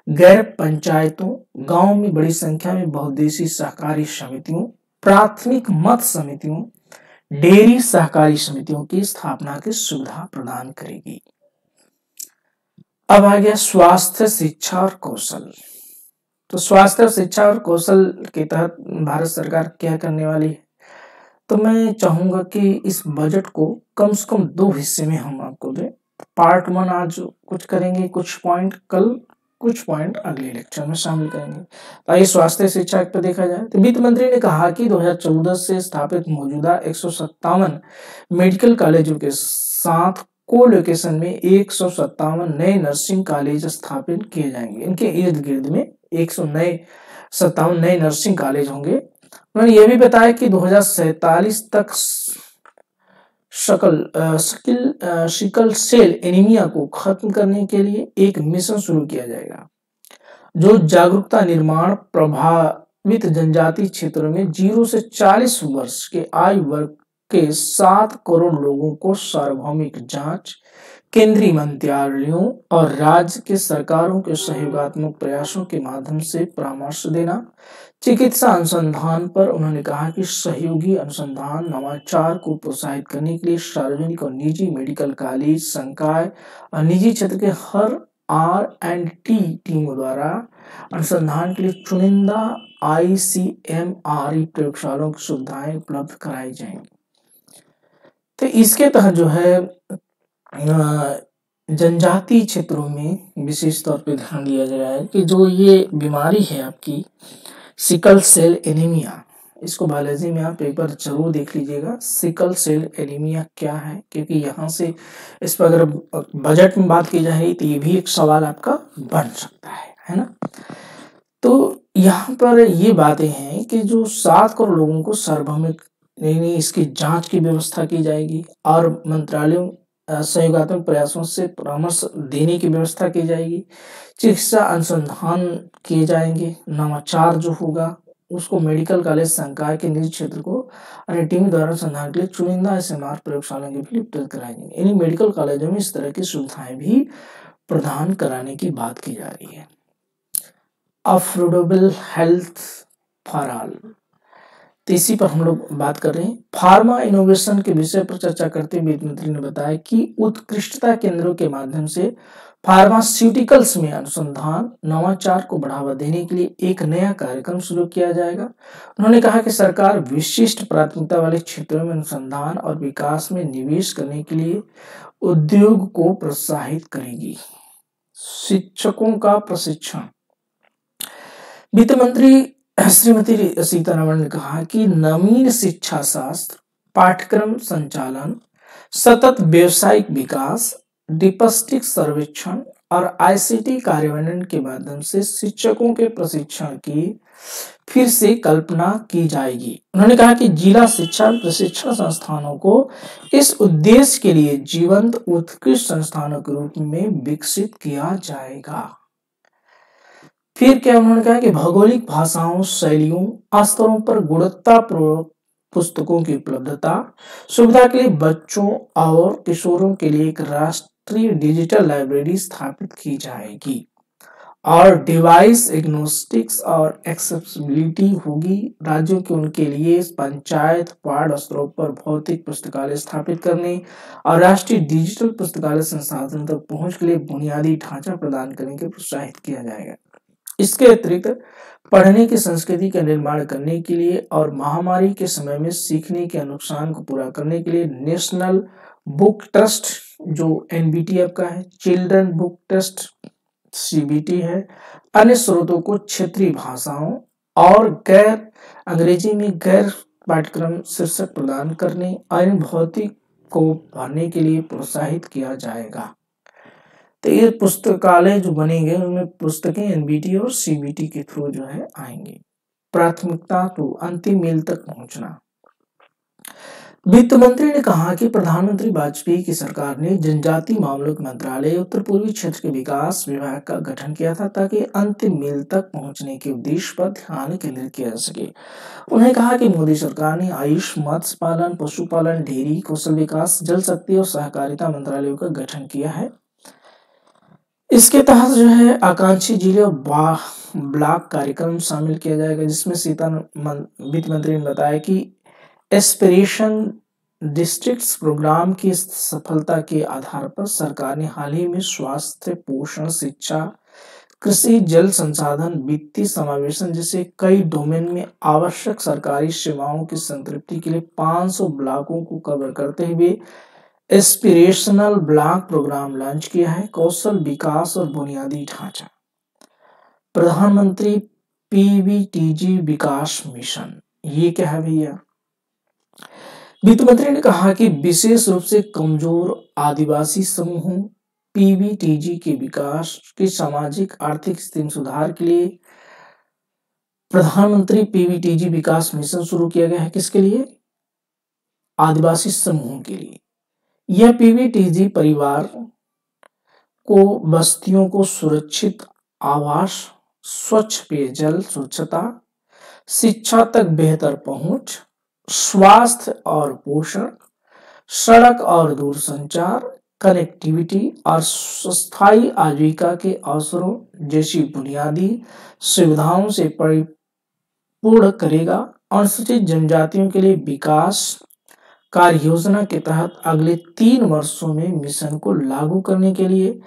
गैर पंचायतों, गांव में बड़ी संख्या में बहुउद्देशीय सहकारी समितियों, प्राथमिक मत्स्य समितियों, डेयरी सहकारी समितियों की स्थापना की सुविधा प्रदान करेगी। अब आ गया स्वास्थ्य, शिक्षा और कौशल। तो स्वास्थ्य, शिक्षा और कौशल के तहत भारत सरकार क्या करने वाली है? तो मैं चाहूंगा कि इस बजट को कम से कम 2 हिस्से में हम आपको दें। पार्ट 1 आज कुछ करेंगे, कुछ पॉइंट कल, कुछ पॉइंट अगले लेक्चर में शामिल करेंगे। तो आइए स्वास्थ्य शिक्षा पर देखा जाए तो वित्त मंत्री ने कहा कि 2014 से स्थापित मौजूदा 157 मेडिकल कॉलेजों के साथ को लोकेशन में 157 नए नर्सिंग कॉलेज स्थापित किए जाएंगे। इनके इर्द गिर्द में 157 नए नर्सिंग कॉलेज होंगे। उन्होंने यह भी बताया कि 2047 तक सिकल सेल एनीमिया को खत्म करने के लिए एक मिशन शुरू किया जाएगा, जो जागरूकता निर्माण प्रभावित जनजातीय क्षेत्रों में 0 से 40 वर्ष के आयु वर्ग के 7 करोड़ लोगों को सार्वभौमिक जांच, केंद्रीय मंत्रालयों और राज्य के सरकारों के सहयोगात्मक प्रयासों के माध्यम से परामर्श देना। चिकित्सा अनुसंधान पर उन्होंने कहा कि सहयोगी अनुसंधान नवाचार को प्रोत्साहित करने के लिए सार्वजनिक और निजी मेडिकल कॉलेज, संकाय और निजी क्षेत्र के हर R&D टीमों द्वारा अनुसंधान के लिए चुनिंदा ICMR प्रयोगशालाओं की सुविधाएं उपलब्ध कराई जाएंगी। तो इसके तहत जो है जनजातीय क्षेत्रों में विशेष तौर पे ध्यान दिया गया है कि जो ये बीमारी है आपकी सिकल सेल एनीमिया, इसको बायोलॉजी में आप एक बार जरूर देख लीजिएगा सिकल सेल एनीमिया क्या है, क्योंकि यहाँ से इस पर अगर बजट में बात की जाए तो ये भी एक सवाल आपका बन सकता है ना। तो यहाँ पर ये बातें हैं कि जो 7 करोड़ लोगों को सार्वभौमिक इसकी जांच की व्यवस्था की जाएगी और मंत्रालयों सहयोगात्मक प्रयासों से परामर्श देने की व्यवस्था की जाएगी। चिकित्सा अनुसंधान किए जाएंगे, नवाचार जो होगा उसको मेडिकल कॉलेज, संकाय के निजी क्षेत्र को अन्य टीम द्वारा अनुसंधान के लिए चुनिंदा SMR प्रयोगशालाओं के भी उपलब्ध कराई जाएंगी। इन मेडिकल कॉलेजों में इस तरह की सुविधाएं भी प्रदान कराने की बात की जा रही है। अफोर्डेबल हेल्थ फॉर ऑल, तो इसी पर हम लोग बात कर रहे हैं। फार्मा इनोवेशन के विषय पर चर्चा करते हुए वित्त मंत्री ने बताया कि उत्कृष्टता केंद्रों के माध्यम से फार्मास्यूटिकल्स में अनुसंधान नवाचार को बढ़ावा देने के लिए एक नया कार्यक्रम शुरू किया जाएगा। उन्होंने कहा कि सरकार विशिष्ट प्राथमिकता वाले क्षेत्रों में अनुसंधान और विकास में निवेश करने के लिए उद्योग को प्रोत्साहित करेगी। शिक्षकों का प्रशिक्षण, वित्त मंत्री श्रीमती सीतारमण ने कहा कि नवीन शिक्षा शास्त्र, पाठ्यक्रम संचालन, सतत व्यवसायिक विकास, डिपस्टिक सर्वेक्षण और आईसीटी कार्यान्वयन के माध्यम से शिक्षकों के प्रशिक्षण की फिर से कल्पना की जाएगी। उन्होंने कहा कि जिला शिक्षा प्रशिक्षण संस्थानों को इस उद्देश्य के लिए जीवंत उत्कृष्ट संस्थानों के रूप में विकसित किया जाएगा। फिर क्या उन्होंने कहा कि भौगोलिक भाषाओं, शैलियों, स्तरों पर गुणवत्तापूर्ण पुस्तकों की उपलब्धता सुविधा के लिए बच्चों और किशोरों के लिए एक राष्ट्रीय डिजिटल लाइब्रेरी स्थापित की जाएगी और डिवाइस एग्नोस्टिक्स और एक्सेसिबिलिटी होगी। राज्यों के उनके लिए पंचायत वार्ड स्तरों पर भौतिक पुस्तकालय स्थापित करने और राष्ट्रीय डिजिटल पुस्तकालय संसाधन तक पहुंच के लिए बुनियादी ढांचा प्रदान करने के प्रोत्साहित किया जाएगा। इसके अतिरिक्त पढ़ने की संस्कृति का निर्माण करने के लिए और महामारी के समय में सीखने के नुकसान को पूरा करने के लिए नेशनल बुक ट्रस्ट जो एनबीटीएफ का है, चिल्ड्रन बुक ट्रस्ट सीबीटी है, अन्य स्रोतों को क्षेत्रीय भाषाओं और गैर अंग्रेजी में गैर पाठ्यक्रम शीर्षक प्रदान करने और इन भौतिक को भरने के लिए प्रोत्साहित किया जाएगा। तो ये पुस्तकालय जो बनेंगे उनमें पुस्तकें एनबीटी और सीबीटी के थ्रू जो है आएंगे। प्राथमिकता तो अंतिम मील तक पहुंचना। वित्त मंत्री ने कहा कि प्रधानमंत्री वाजपेयी की सरकार ने जनजातीय मामलों के मंत्रालय उत्तर पूर्वी क्षेत्र के विकास विभाग का गठन किया था ताकि अंतिम मील तक पहुंचने के उद्देश्य पर ध्यान केंद्रित किया जा सके। उन्होंने कहा कि मोदी सरकार ने आयुष, मत्स्य पालन, पशुपालन, डेयरी, कौशल विकास, जल शक्ति और सहकारिता मंत्रालयों का गठन किया है। इसके तहत जो है आकांक्षी जिले और ब्लॉक कार्यक्रम शामिल किया जाएगा, जिसमें वित्त मंत्री ने बताया कि एस्पिरेशन डिस्ट्रिक्ट्स प्रोग्राम की सफलता के आधार पर सरकार ने हाल ही में स्वास्थ्य, पोषण, शिक्षा, कृषि, जल संसाधन, वित्तीय समावेशन जैसे कई डोमेन में आवश्यक सरकारी सेवाओं की संतृप्ति के लिए 500 ब्लॉकों को कवर करते हुए एस्पिरेशनल ब्लॉक प्रोग्राम लॉन्च किया है। कौशल विकास और बुनियादी ढांचा, प्रधानमंत्री पीवीटीजी विकास मिशन, ये क्या है भैया? वित्त मंत्री ने कहा कि विशेष रूप से कमजोर आदिवासी समूहों पीवीटीजी के विकास की सामाजिक आर्थिक स्थिति में सुधार के लिए प्रधानमंत्री पीवीटीजी विकास मिशन शुरू किया गया है। किसके लिए? आदिवासी समूहों के लिए। यह पीवीटीजी परिवार को बस्तियों को सुरक्षित आवास, स्वच्छ पेयजल, स्वच्छता, शिक्षा तक बेहतर पहुंच, स्वास्थ्य और पोषण, सड़क और दूरसंचार, कनेक्टिविटी और स्थायी आजीविका के अवसरों जैसी बुनियादी सुविधाओं से परिपूर्ण करेगा। अनुसूचित जनजातियों के लिए विकास कार्य योजना के तहत अगले 3 वर्षों में मिशन को लागू करने के लिए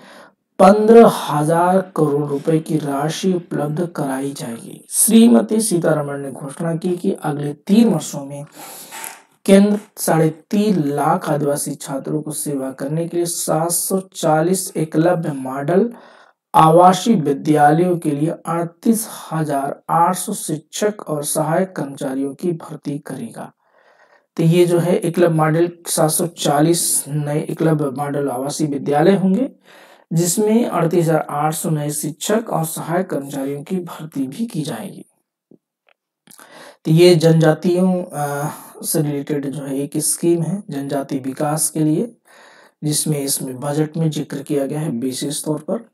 15,000 करोड़ रुपए की राशि उपलब्ध कराई जाएगी। श्रीमती सीतारमण ने घोषणा की कि अगले 3 वर्षों में केंद्र 3.5 लाख आदिवासी छात्रों को सेवा करने के लिए 740 एकलव्य मॉडल आवासीय विद्यालयों के लिए 38,800 शिक्षक और सहायक कर्मचारियों की भर्ती करेगा। तो ये जो है एकलव्य मॉडल 740 नए एकलव्य मॉडल आवासीय विद्यालय होंगे, जिसमें 38,800 नए शिक्षक और सहायक कर्मचारियों की भर्ती भी की जाएगी। तो ये जनजातियों से रिलेटेड जो है एक स्कीम है जनजाति विकास के लिए, जिसमें इसमें बजट में जिक्र किया गया है विशेष तौर पर।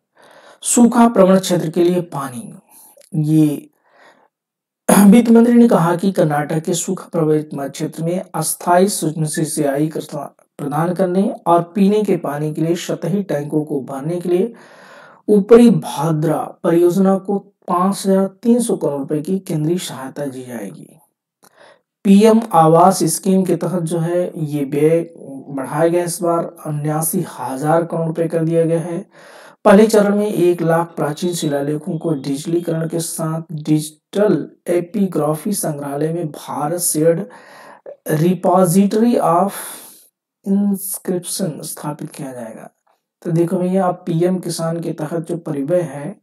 सूखा प्रवण क्षेत्र के लिए पानी, ये वित्त मंत्री ने कहा कि कर्नाटक के सूखा प्रभावित क्षेत्र में अस्थायी सिंचाई प्रदान करने और पीने के पानी के लिए सतही टैंकों को भरने के लिए ऊपरी भाद्रा परियोजना को 5,300 करोड़ रुपए की केंद्रीय सहायता दी जाएगी। पीएम आवास स्कीम के तहत जो है ये व्यय बढ़ाया गया, इस बार 79,000 करोड़ रुपए कर दिया गया है। पहले चरण में 1 लाख प्राचीन शिलालेखों को डिजिटलीकरण के साथ डिजिटल एपिग्राफी संग्रहालय में Bharat shared repository of inscription स्थापित किया जाएगा। तो देखो भैया, आप पीएम किसान के तहत जो परिव्यय है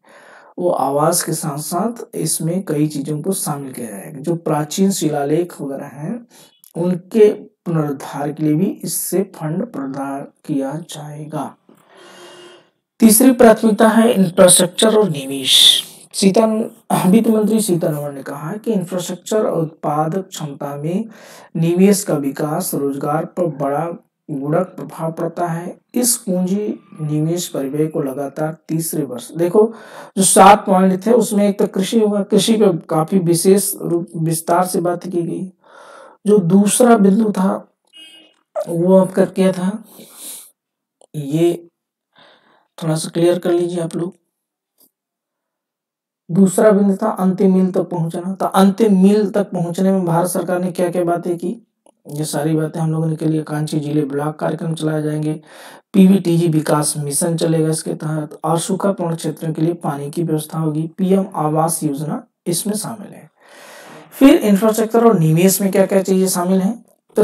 वो आवास के साथ साथ इसमें कई चीजों को शामिल किया जाएगा। जो प्राचीन शिलालेख वगैरह हैं उनके पुनरुद्धार के लिए भी इससे फंड प्रदान किया जाएगा। तीसरी प्राथमिकता है इंफ्रास्ट्रक्चर और निवेश। वित्त मंत्री सीतारमण ने कहा कि इंफ्रास्ट्रक्चर और उत्पादक क्षमता में निवेश का विकास रोजगार पर बड़ा गुणक प्रभाव पड़ता है। इस पूंजी निवेश परिव्यय को लगातार तीसरे वर्ष, देखो जो 7 पॉइंट थे उसमें एक तो कृषि होगा, कृषि पे काफी विशेष रूप विस्तार से बात की गई। जो दूसरा बिंदु था वो आपका क्या था, ये थोड़ा सा क्लियर कर लीजिए आप लोग। दूसरा बिंदु था अंतिम मील तक पहुंचना। तो अंतिम मील तक पहुंचने में भारत सरकार ने क्या क्या बातें की, ये सारी बातें हम लोगों ने के लिए कांची जिले ब्लॉक कार्यक्रम चलाए जाएंगे, पीवीटीजी विकास मिशन चलेगा इसके तहत, और सूखापूर्ण क्षेत्रों के लिए पानी की व्यवस्था होगी। पीएम आवास योजना इसमें शामिल है। फिर इंफ्रास्ट्रक्चर और निवेश में क्या क्या चीजें शामिल है, तो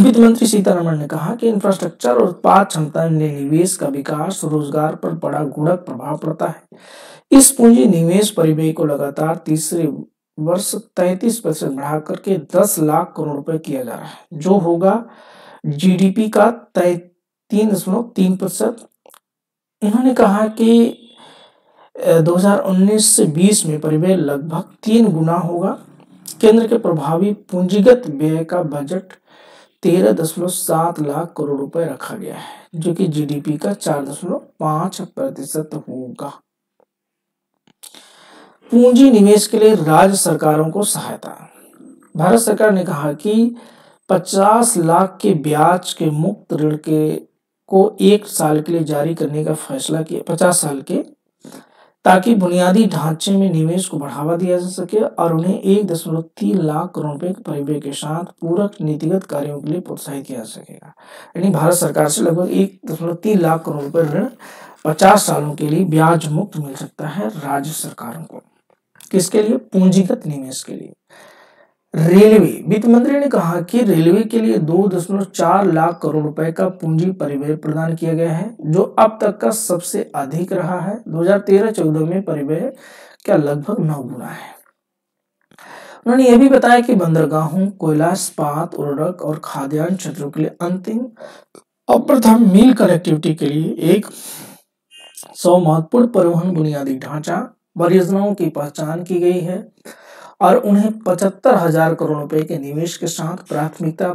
वित्त मंत्री सीतारमण ने कहा कि इंफ्रास्ट्रक्चर और उत्पाद क्षमता में निवेश का विकास रोजगार पर बड़ा गुणक प्रभाव पड़ता है। इस पूंजी निवेश परिव्यय को लगातार तीसरे वर्ष 33% बढ़ा करके 10 लाख करोड़ रुपए किया जा रहा है, जो होगा जीडीपी का 3.3%। इन्होंने कहा कि 2019 से 20 में परिव्यय लगभग 3 गुना होगा। केंद्र के प्रभावी पूंजीगत व्यय का बजट 13.7 लाख करोड़ रुपए रखा गया है, जो कि जीडीपी का 4.5% होगा। पूंजी निवेश के लिए राज्य सरकारों को सहायता। भारत सरकार ने कहा कि 50 लाख के ब्याज के मुक्त ऋण को 1 साल के लिए जारी करने का फैसला किया, 50 साल के, ताकि बुनियादी ढांचे में निवेश को बढ़ावा दिया जा सके और उन्हें 1.3 लाख करोड़ रुपए के परिव्यय के साथ पूरक नीतिगत कार्यों के लिए प्रोत्साहित किया जा सकेगा। यानी भारत सरकार से लगभग 1.3 लाख करोड़ रुपए ऋण 50 सालों के लिए ब्याज मुक्त मिल सकता है राज्य सरकारों को। किसके लिए, पूंजीगत निवेश के लिए। रेलवे, वित्त मंत्री ने कहा कि रेलवे के लिए 2.4 लाख करोड़ रुपए का पूंजी परिव्यय प्रदान किया गया है, जो अब तक का सबसे अधिक रहा है। 2013-14 में परिव्यय क्या लगभग 9 गुना है। उन्होंने यह भी बताया कि बंदरगाहों, कोयला, इस्पात, उर्वरक और खाद्यान्न क्षेत्रों के लिए अंतिम और प्रथम मील कनेक्टिविटी के लिए 100 महत्वपूर्ण परिवहन बुनियादी ढांचा परियोजनाओं की पहचान की गई है और उन्हें 75,000 करोड़ रुपए के निवेश के साथ प्राथमिकता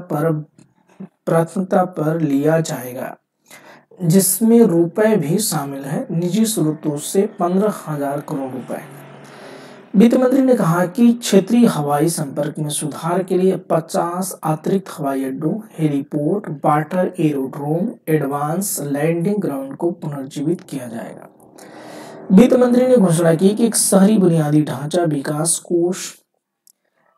पर लिया जाएगा, जिसमें रुपए भी शामिल है निजी स्रोतों से 15,000 करोड़ रुपए। वित्त मंत्री ने कहा कि क्षेत्रीय हवाई संपर्क में सुधार के लिए 50 अतिरिक्त हवाई अड्डों, heliport, water aerodrome, advance landing ground को पुनर्जीवित किया जाएगा। वित्त मंत्री ने घोषणा की कि एक शहरी बुनियादी ढांचा विकास कोष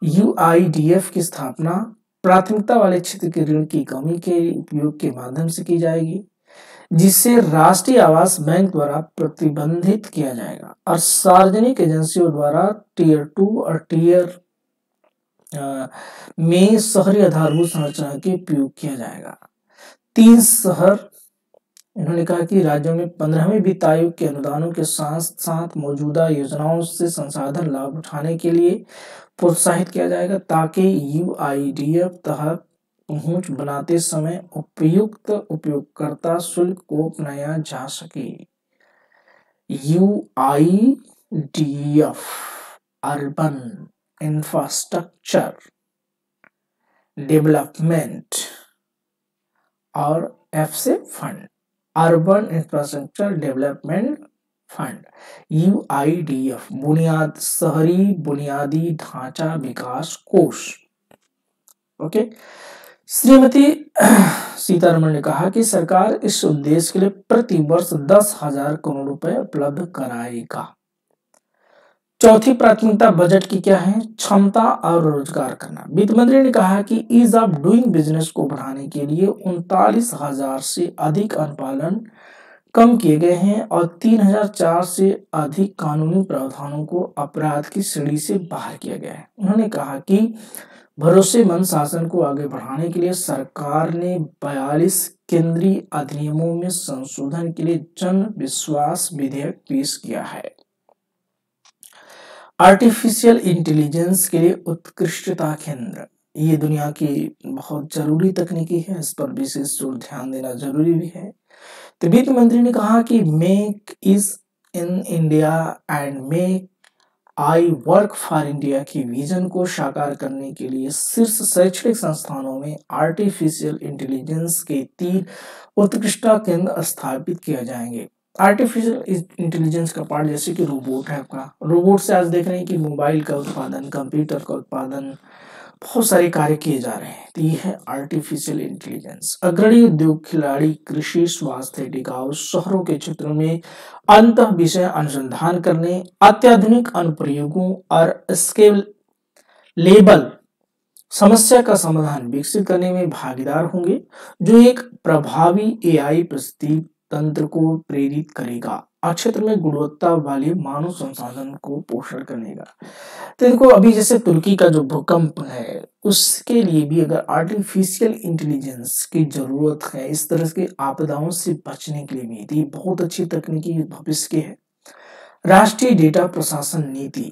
यूआईडीएफ की स्थापना प्राथमिकता वाले क्षेत्र के ऋण की कमी के उपयोग के माध्यम से की जाएगी, जिसे राष्ट्रीय आवास बैंक द्वारा प्रतिबंधित किया जाएगा और सार्वजनिक एजेंसियों द्वारा टियर 2 और टियर में शहरी आधारभूत संरचना के उपयोग किया जाएगा। 3 शहर, इन्होंने कहा कि राज्यों में 15वें वित्त आयोग के अनुदानों के साथ साथ मौजूदा योजनाओं से संसाधन लाभ उठाने के लिए प्रोत्साहित किया जाएगा, ताकि यूआईडीएफ तहत पहुंच बनाते समय उपयुक्त उपयोगकर्ता शुल्क को अपनाया जा सके। यूआईडीएफ अर्बन इंफ्रास्ट्रक्चर डेवलपमेंट और एफ से fund, urban infrastructure development fund, UIDF, शहरी बुनियादी ढांचा विकास कोष। ओके, श्रीमती सीतारमण ने कहा कि सरकार इस उद्देश्य के लिए प्रति वर्ष 10,000 करोड़ रुपए उपलब्ध कराएगा। चौथी प्राथमिकता बजट की क्या है, क्षमता और रोजगार करना। वित्त मंत्री ने कहा कि ईज ऑफ डूइंग बिजनेस को बढ़ाने के लिए 39,000 से अधिक अनुपालन कम किए गए हैं और 3,004 से अधिक कानूनी प्रावधानों को अपराध की श्रेणी से बाहर किया गया है। उन्होंने कहा कि भरोसेमंद शासन को आगे बढ़ाने के लिए सरकार ने 42 केंद्रीय अधिनियमों में संशोधन के लिए जन विश्वास विधेयक पेश किया है। आर्टिफिशियल इंटेलिजेंस के लिए उत्कृष्टता केंद्र, ये दुनिया की बहुत जरूरी तकनीकी है, इस पर विशेष जोर ध्यान देना जरूरी भी है। तो वित्त मंत्री ने कहा कि make is in India and make I work for India की विजन को साकार करने के लिए शीर्ष शैक्षणिक संस्थानों में आर्टिफिशियल इंटेलिजेंस के 3 उत्कृष्टता केंद्र स्थापित किए जाएंगे। आर्टिफिशियल इंटेलिजेंस का पार्ट जैसे कि रोबोट है आपका, रोबोट से आज देख रहे हैं कि मोबाइल का उत्पादन, कंप्यूटर का उत्पादन, बहुत सारे कार्य किए जा रहे हैं। तो ये है आर्टिफिशियल इंटेलिजेंस। अग्रणी उद्योग खिलाड़ी कृषि, स्वास्थ्य, टिकाऊ शहरों के क्षेत्रों में अंत विषय अनुसंधान करने, अत्याधुनिक अनुप्रयोगों और स्केल लेबल समस्या का समाधान विकसित करने में भागीदार होंगे, जो एक प्रभावी एआई परिस्थिति तंत्र को प्रेरित करेगा और क्षेत्र में गुणवत्ता वाले मानव संसाधन को पोषण करेगा। तो देखो अभी जैसे तुर्की का जो भूकंप है उसके लिए भी अगर आर्टिफिशियल इंटेलिजेंस की जरूरत है इस तरह की आपदाओं से बचने के लिए भी, तो ये बहुत अच्छी तकनीकी भविष्य की है। राष्ट्रीय डेटा प्रशासन नीति,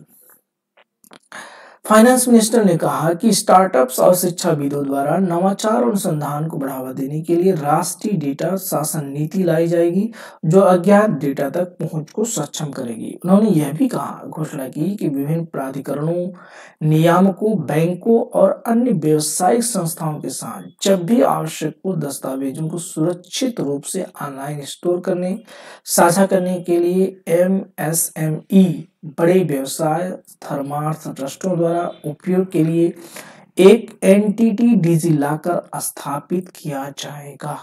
फाइनेंस मिनिस्टर ने कहा कि स्टार्टअप्स और शिक्षाविदों द्वारा नवाचार और अनुसंधान को बढ़ावा देने के लिए राष्ट्रीय डेटा शासन नीति लाई जाएगी, जो अज्ञात डेटा तक पहुंच को सक्षम करेगी। उन्होंने यह भी कहा, घोषणा की कि विभिन्न प्राधिकरणों, नियामकों, बैंकों और अन्य व्यावसायिक संस्थाओं के साथ जब भी आवश्यक हो दस्तावेजों को सुरक्षित रूप से ऑनलाइन स्टोर करने, साझा करने के लिए एमएसएमई, बड़े व्यवसाय, धर्मार्थ ट्रस्टों द्वारा उपयोग के लिए एक एंटिटी डिजिलॉकर स्थापित किया जाएगा।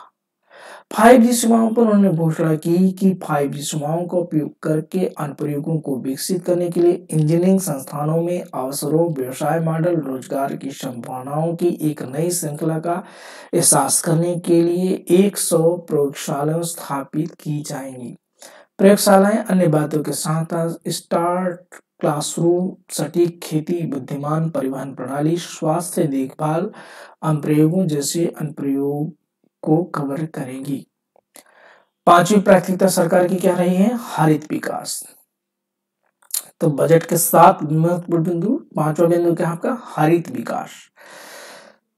5G सेवाओं पर उन्होंने घोषणा की कि 5G सेवाओं का उपयोग करके अनुप्रयोगों को विकसित करने के लिए इंजीनियरिंग संस्थानों में अवसरों, व्यवसाय मॉडल, रोजगार की संभावनाओं की एक नई श्रृंखला का एहसास करने के लिए 100 प्रयोगशालाएं स्थापित की जाएंगी। प्रयोगशालाएं अन्य बातों के साथ स्टार्ट क्लासरूम, सटीक खेती, बुद्धिमान परिवहन प्रणाली, स्वास्थ्य देखभाल अनुप्रयोगों जैसे अनुप्रयोग को कवर करेंगी। 5वीं प्राथमिकता सरकार की क्या रही है? हरित विकास। तो बजट के 7 महत्वपूर्ण बिंदु, 5वां बिंदु क्या आपका? हरित विकास।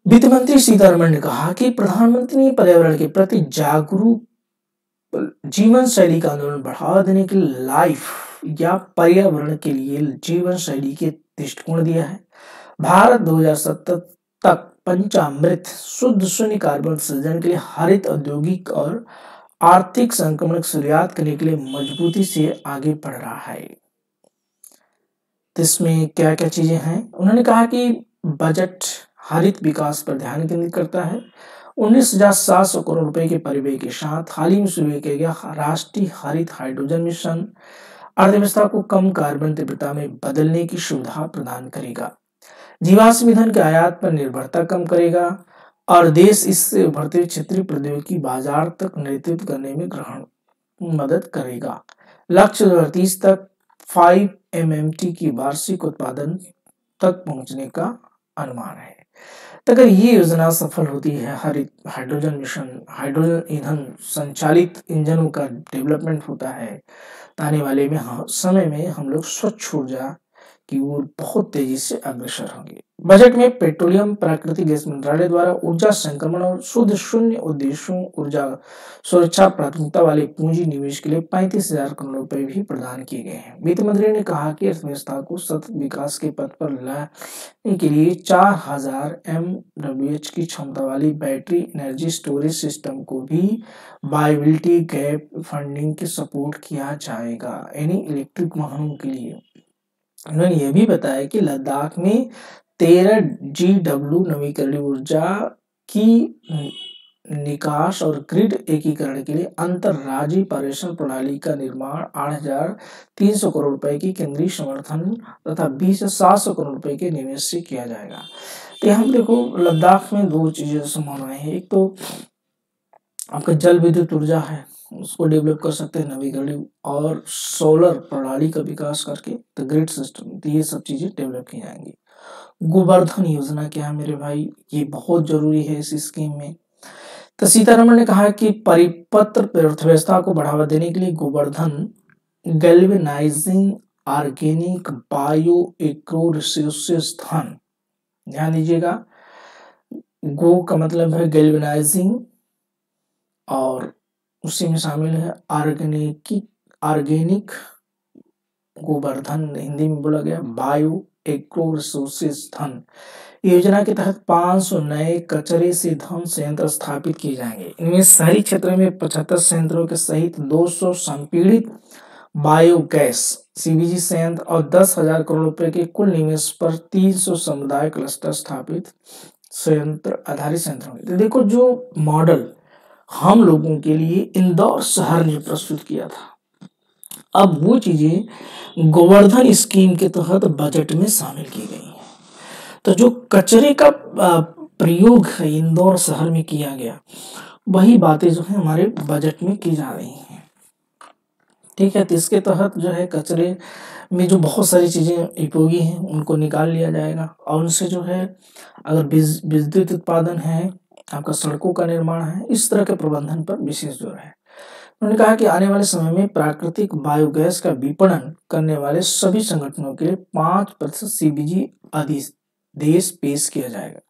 वित्त मंत्री सीतारमण ने कहा कि प्रधानमंत्री ने पर्यावरण के प्रति जागरूक जीवन शैली का आंदोलन बढ़ावा देने के लिए लाइफ या पर्यावरण के लिए जीवन शैली के दृष्टिकोण दिया है। भारत 2070 तक पंचामृत शुद्ध शून्य कार्बन उत्सर्जन के लिए हरित औद्योगिक और आर्थिक संक्रमण शुरुआत करने के लिए मजबूती से आगे बढ़ रहा है। तो इसमें क्या क्या चीजें हैं? उन्होंने कहा कि बजट हरित विकास पर ध्यान केंद्रित करता है। 19,700 करोड़ रुपए के परिव्यय के साथ हाल ही में शुरू किया गया राष्ट्रीय हरित हाइड्रोजन मिशन अर्थव्यवस्था को कम कार्बन तीव्रता में बदलने की सुविधा प्रदान करेगा, जीवाश्म ईंधन के आयात पर निर्भरता कम करेगा और देश इससे उभरते क्षेत्रीय प्रौद्योगिकी बाजार तक नेतृत्व करने में मदद करेगा। लक्ष्य 2030 तक 5 MMT की वार्षिक उत्पादन तक पहुंचने का अनुमान है। तो अगर ये योजना सफल होती है, हरित हाइड्रोजन मिशन, हाइड्रोजन ईंधन संचालित इंजनों का डेवलपमेंट होता है, तो आने वाले में समय में हम लोग स्वच्छ ऊर्जा की ओर बहुत तेजी से अग्रसर होंगे। बजट में पेट्रोलियम प्राकृतिक गैस मंत्रालय द्वारा ऊर्जा संक्रमण और शुद्ध शून्य उद्देश्यों ऊर्जा सुरक्षा प्राथमिकता वाले पूंजी निवेश के लिए 35,000 करोड़ रुपए भी प्रदान किए गए हैं। वित्त मंत्री ने कहा कि अर्थव्यवस्था को सतत विकास के पथ पर लाने के लिए 4,000 MWH की क्षमता वाली बैटरी एनर्जी स्टोरेज सिस्टम को भी वायबिलिटी गैप फंडिंग के सपोर्ट किया जाएगा, यानी इलेक्ट्रिक वाहनों के लिए। उन्होंने यह भी बताया कि लद्दाख में 13 GW नवीकरणीय ऊर्जा की निकास और ग्रिड एकीकरण के लिए अंतरराज्यीय पर्यवेक्षण प्रणाली का निर्माण 8,300 करोड़ रुपए की केंद्रीय समर्थन तथा 20,700 करोड़ रुपए के निवेश से किया जाएगा। तो हम देखो लद्दाख में 2 चीजें संभावनाएं हैं। एक तो आपका जल विद्युत ऊर्जा है, उसको डेवलप कर सकते हैं नवीकरणीय, और सोलर प्रणाली का विकास करके तो ग्रिड सिस्टम, तो ये सब चीजें डेवलप की जाएंगी। गोवर्धन योजना क्या है मेरे भाई? ये बहुत जरूरी है इस स्कीम में। तो सीतारमण ने कहा कि परिपत्र अर्थव्यवस्था को बढ़ावा देने के लिए Govardhan galvanising organic bio agro resources धन, ध्यान दीजिएगा, गो का मतलब है गैल्वेनाइजिंग और उसी में शामिल है ऑर्गेनिक गोवर्धन, हिंदी में बोला गया बायो एग्रो रिसोर्सेज धन योजना के तहत 500 नए कचरे से धन संयंत्र स्थापित किए जाएंगे। इनमें शहरी क्षेत्रों में 75 संयंत्रों के सहित 200 संपीड़ित बायोगैस सीबीजी संयंत्र और 10,000 करोड़ रुपए के कुल निवेश पर 300 समुदाय क्लस्टर स्थापित संयंत्र आधारित संयंत्रों के। तो देखो जो मॉडल हम लोगों के लिए इंदौर शहर ने प्रस्तुत किया था, अब वो चीजें गोवर्धन स्कीम के तहत बजट में शामिल की गई हैं। तो जो कचरे का प्रयोग है इंदौर शहर में किया गया, वही बातें जो है हमारे बजट में की जा रही हैं। ठीक है, तो इसके तहत जो है कचरे में जो बहुत सारी चीजें उपयोगी हैं उनको निकाल लिया जाएगा और उनसे जो है अगर विद्युत उत्पादन है, आपका सड़कों का निर्माण है, इस तरह के प्रबंधन पर विशेष जोर है। उन्होंने कहा कि आने वाले समय में प्राकृतिक बायोगैस का विपणन करने वाले सभी संगठनों के लिए 5% सीबीजी अध्यादेश पेश किया जाएगा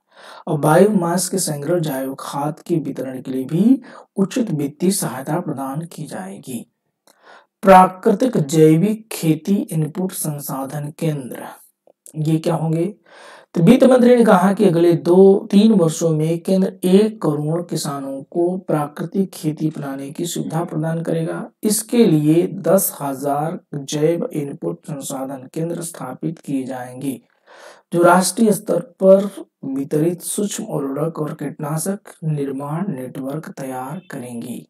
और बायोमास के संग्रह जैव खाद के वितरण के लिए भी उचित वित्तीय सहायता प्रदान की जाएगी। प्राकृतिक जैविक खेती इनपुट संसाधन केंद्र, ये क्या होंगे? तो वित्त मंत्री ने कहा कि अगले 2-3 वर्षों में केंद्र 1 करोड़ किसानों को प्राकृतिक खेती अपनाने की सुविधा प्रदान करेगा। इसके लिए 10,000 जैव इनपुट संसाधन केंद्र स्थापित किए जाएंगे जो राष्ट्रीय स्तर पर वितरित सूक्ष्म उर्वरक और कीटनाशक निर्माण नेटवर्क तैयार करेंगी।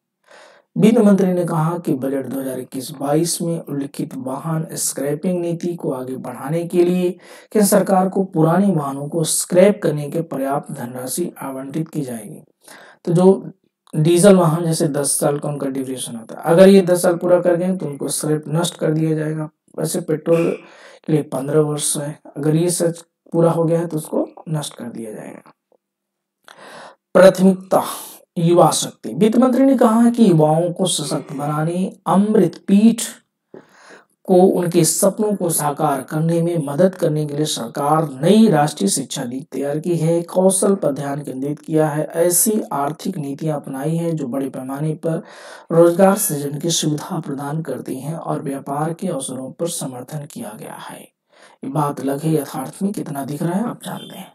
वित्त मंत्री ने कहा कि बजट 2021-22 में उल्लिखित वाहन स्क्रैपिंग नीति को आगे बढ़ाने के लिए केंद्र सरकार को पुराने वाहनों को स्क्रैप करने के पर्याप्त धनराशि आवंटित की जाएगी। तो जो डीजल वाहन जैसे 10 साल का उनका ड्यूरेशन होता है, अगर ये 10 साल पूरा कर गए तो उनको स्क्रैप नष्ट कर दिया जाएगा। वैसे पेट्रोल के लिए 15 वर्ष है, अगर ये सच पूरा हो गया है तो उसको नष्ट कर दिया जाएगा। प्राथमिकता युवा शक्ति, वित्त मंत्री ने कहा कि युवाओं को सशक्त बनाने, अमृत पीठ को उनके सपनों को साकार करने में मदद करने के लिए सरकार नई राष्ट्रीय शिक्षा नीति तैयार की है, कौशल पर ध्यान केंद्रित किया है, ऐसी आर्थिक नीतियां अपनाई है जो बड़े पैमाने पर रोजगार सृजन की सुविधा प्रदान करती हैं और व्यापार के अवसरों पर समर्थन किया गया है। ये बात अलग है, यथार्थ में कितना दिख रहा है आप जानते हैं।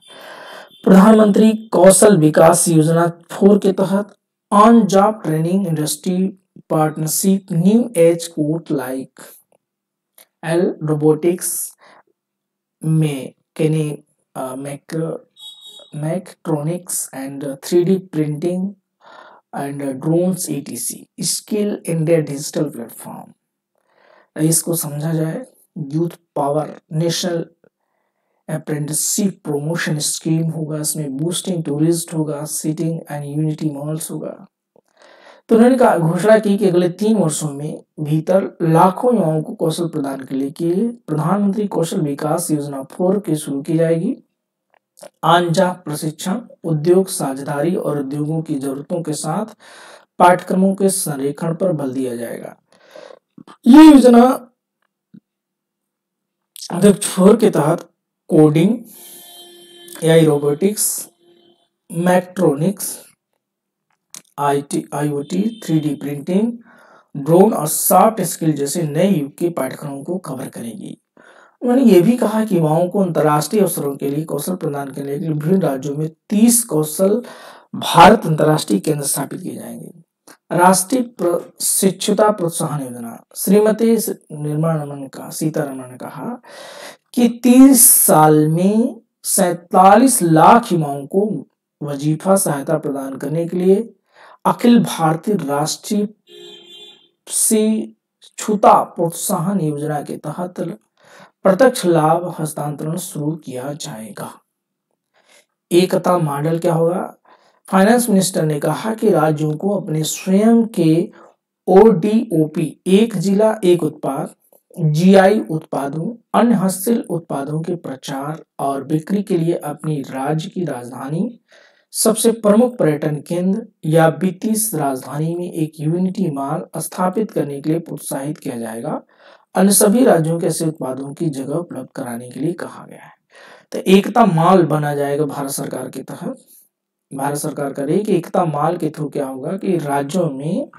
प्रधानमंत्री कौशल विकास योजना 4 के तहत on job training industry partnership new age course like robotics mechatronics and 3D printing and drones etc skill India digital platform. इसको समझा जाए, youth power national apprenticeship promotion scheme होगा, इसमें बूस्टिंग टूरिस्ट होगा, सीटिंग एंड यूनिटी मॉल्स होगा। तो उन्होंने घोषणा की कि अगले 3 वर्षों में भीतर लाखों युवाओं को कौशल प्रदान करने के लिए प्रधानमंत्री कौशल विकास योजना 4 की शुरू की जाएगी। आंजा प्रशिक्षण, उद्योग साझेदारी और उद्योगों की जरूरतों के साथ पाठ्यक्रमों के संरेखण पर बल दिया जाएगा। ये योजना 4 के तहत coding, AI robotics, mechatronics, IoT, 3D printing, drone और सॉफ्ट स्किल जैसे नए युग के पाठ्यक्रमों को कवर करेगी। उन्होंने ये भी कहा कि युवाओं को अंतर्राष्ट्रीय अवसरों के लिए कौशल प्रदान करने के लिए विभिन्न राज्यों में 30 कौशल भारत अंतर्राष्ट्रीय केंद्र स्थापित किए जाएंगे। राष्ट्रीय शिक्षुता प्रोत्साहन योजना, श्रीमती सीतारमण ने कहा कि 30 साल में 47 लाख युवाओं को वजीफा सहायता प्रदान करने के लिए अखिल भारतीय राष्ट्रीय शिक्षुता प्रोत्साहन योजना के तहत प्रत्यक्ष लाभ हस्तांतरण शुरू किया जाएगा। एकता मॉडल क्या होगा? फाइनेंस मिनिस्टर ने कहा कि राज्यों को अपने स्वयं के ODOP एक जिला एक उत्पाद, GI उत्पादों, अन्य हस्तशिल्प उत्पादों के प्रचार और बिक्री के लिए अपनी राज्य की राजधानी, सबसे प्रमुख पर्यटन केंद्र या वित्तीय राजधानी में एक यूनिटी मॉल स्थापित करने के लिए प्रोत्साहित किया जाएगा। अन्य सभी राज्यों के ऐसे उत्पादों की जगह उपलब्ध कराने के लिए कहा गया है। तो एकता मॉल बना जाएगा भारत सरकार के तहत। भारत सरकार करेगी कि एकता मॉल के थ्रू क्या होगा कि राज्यों में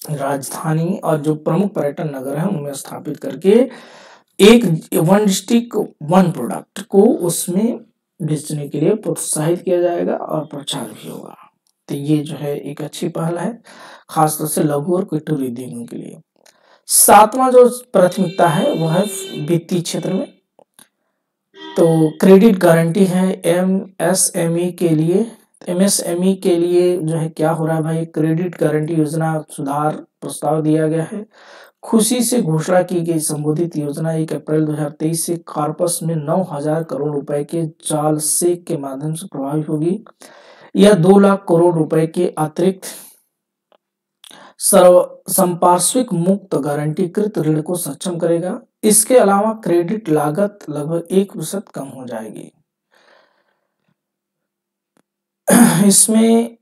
राजधानी और जो प्रमुख पर्यटन नगर है उनमें स्थापित करके एक वन डिस्ट्रिक्ट वन प्रोडक्ट को उसमें बेचने के लिए प्रोत्साहित किया जाएगा और प्रचार भी होगा। तो ये जो है एक अच्छी पहल है, खासतौर से लघु और कुटीर उद्योगों के लिए। सातवां जो प्राथमिकता है वो है वित्तीय क्षेत्र में। तो क्रेडिट गारंटी है एमएसएमई के लिए। एमएसएमई के लिए जो है क्या हो रहा है भाई, क्रेडिट गारंटी योजना सुधार प्रस्ताव दिया गया है। खुशी से घोषणा की गई संबोधित योजना 1 अप्रैल 2023 से कॉर्पस में 9,000 करोड़ रुपए के जाल से के माध्यम से प्रभावी होगी। यह 2 लाख करोड़ रुपए के अतिरिक्त संपार्श्विक मुक्त गारंटीकृत ऋण को सक्षम करेगा। इसके अलावा क्रेडिट लागत लगभग 1% कम हो जाएगी। इसमें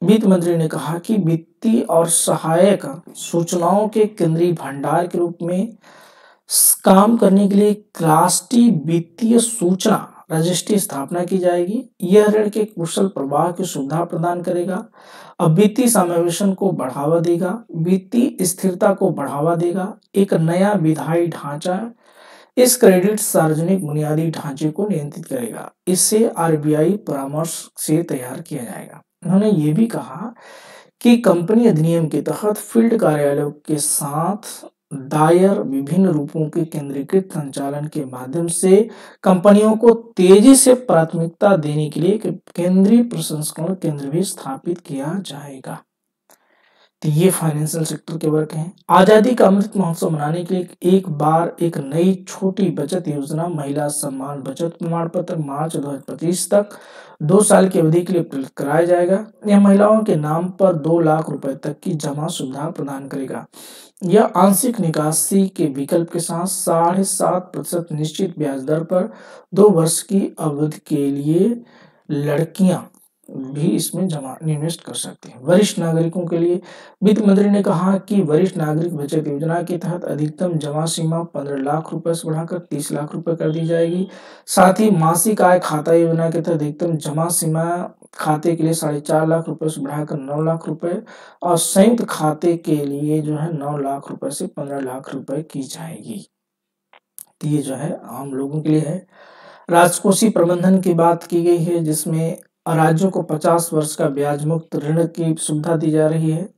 वित्त मंत्री ने कहा कि वित्तीय और सहायक सूचनाओं के केंद्रीय भंडार के रूप में काम करने के लिए राष्ट्रीय वित्तीय सूचना रजिस्ट्री स्थापना की जाएगी। यह ऋण के कुशल प्रवाह की सुविधा प्रदान करेगा, अब वित्तीय समावेशन को बढ़ावा देगा, वित्तीय स्थिरता को बढ़ावा देगा। एक नया विधायी ढांचा इस क्रेडिट सार्वजनिक बुनियादी ढांचे को नियंत्रित करेगा। इसे आरबीआई परामर्श से तैयार किया जाएगा। उन्होंने ये भी कहा कि कंपनी अधिनियम के तहत फील्ड कार्यालयों के साथ दायर विभिन्न रूपों के केंद्रीकृत संचालन के माध्यम से कंपनियों को तेजी से प्राथमिकता देने के लिए केंद्रीय प्रसंस्करण केंद्र भी स्थापित किया जाएगा। तो ये फाइनेंशियल सेक्टर के वर्क हैं। आजादी का अमृत महोत्सव मनाने के लिए एक बार एक नई छोटी बचत योजना महिला सम्मान बचत प्रमाण पत्र मार्च 2025 तक 2 साल की अवधि के लिए प्रयुक्त कराया जाएगा। यह महिलाओं के नाम पर 2 लाख रुपए तक की जमा सुविधा प्रदान करेगा। यह आंशिक निकासी के विकल्प के साथ 7.5% निश्चित ब्याज दर पर 2 वर्ष की अवधि के लिए लड़कियां भी इसमें जमा इन्वेस्ट कर सकते हैं। वरिष्ठ नागरिकों के लिए वित्त मंत्री ने कहा कि वरिष्ठ नागरिक बचत योजना के तहत अधिकतम जमा सीमा 15 लाख रुपए से बढ़ाकर 30 लाख रुपए कर दी जाएगी। साथ ही मासिक आय खाता योजना के तहत अधिकतम जमा सीमा खाते के लिए 4.5 लाख रुपए से बढ़ाकर 9 लाख रुपए और संयुक्त खाते के लिए जो है 9 लाख रुपए से 15 लाख रुपए की जाएगी। तो ये जो है आम लोगों के लिए है। राजकोषीय प्रबंधन की बात की गई है, जिसमें राज्यों को 50 वर्ष का ब्याज मुक्त ऋण की सुविधा दी जा रही है।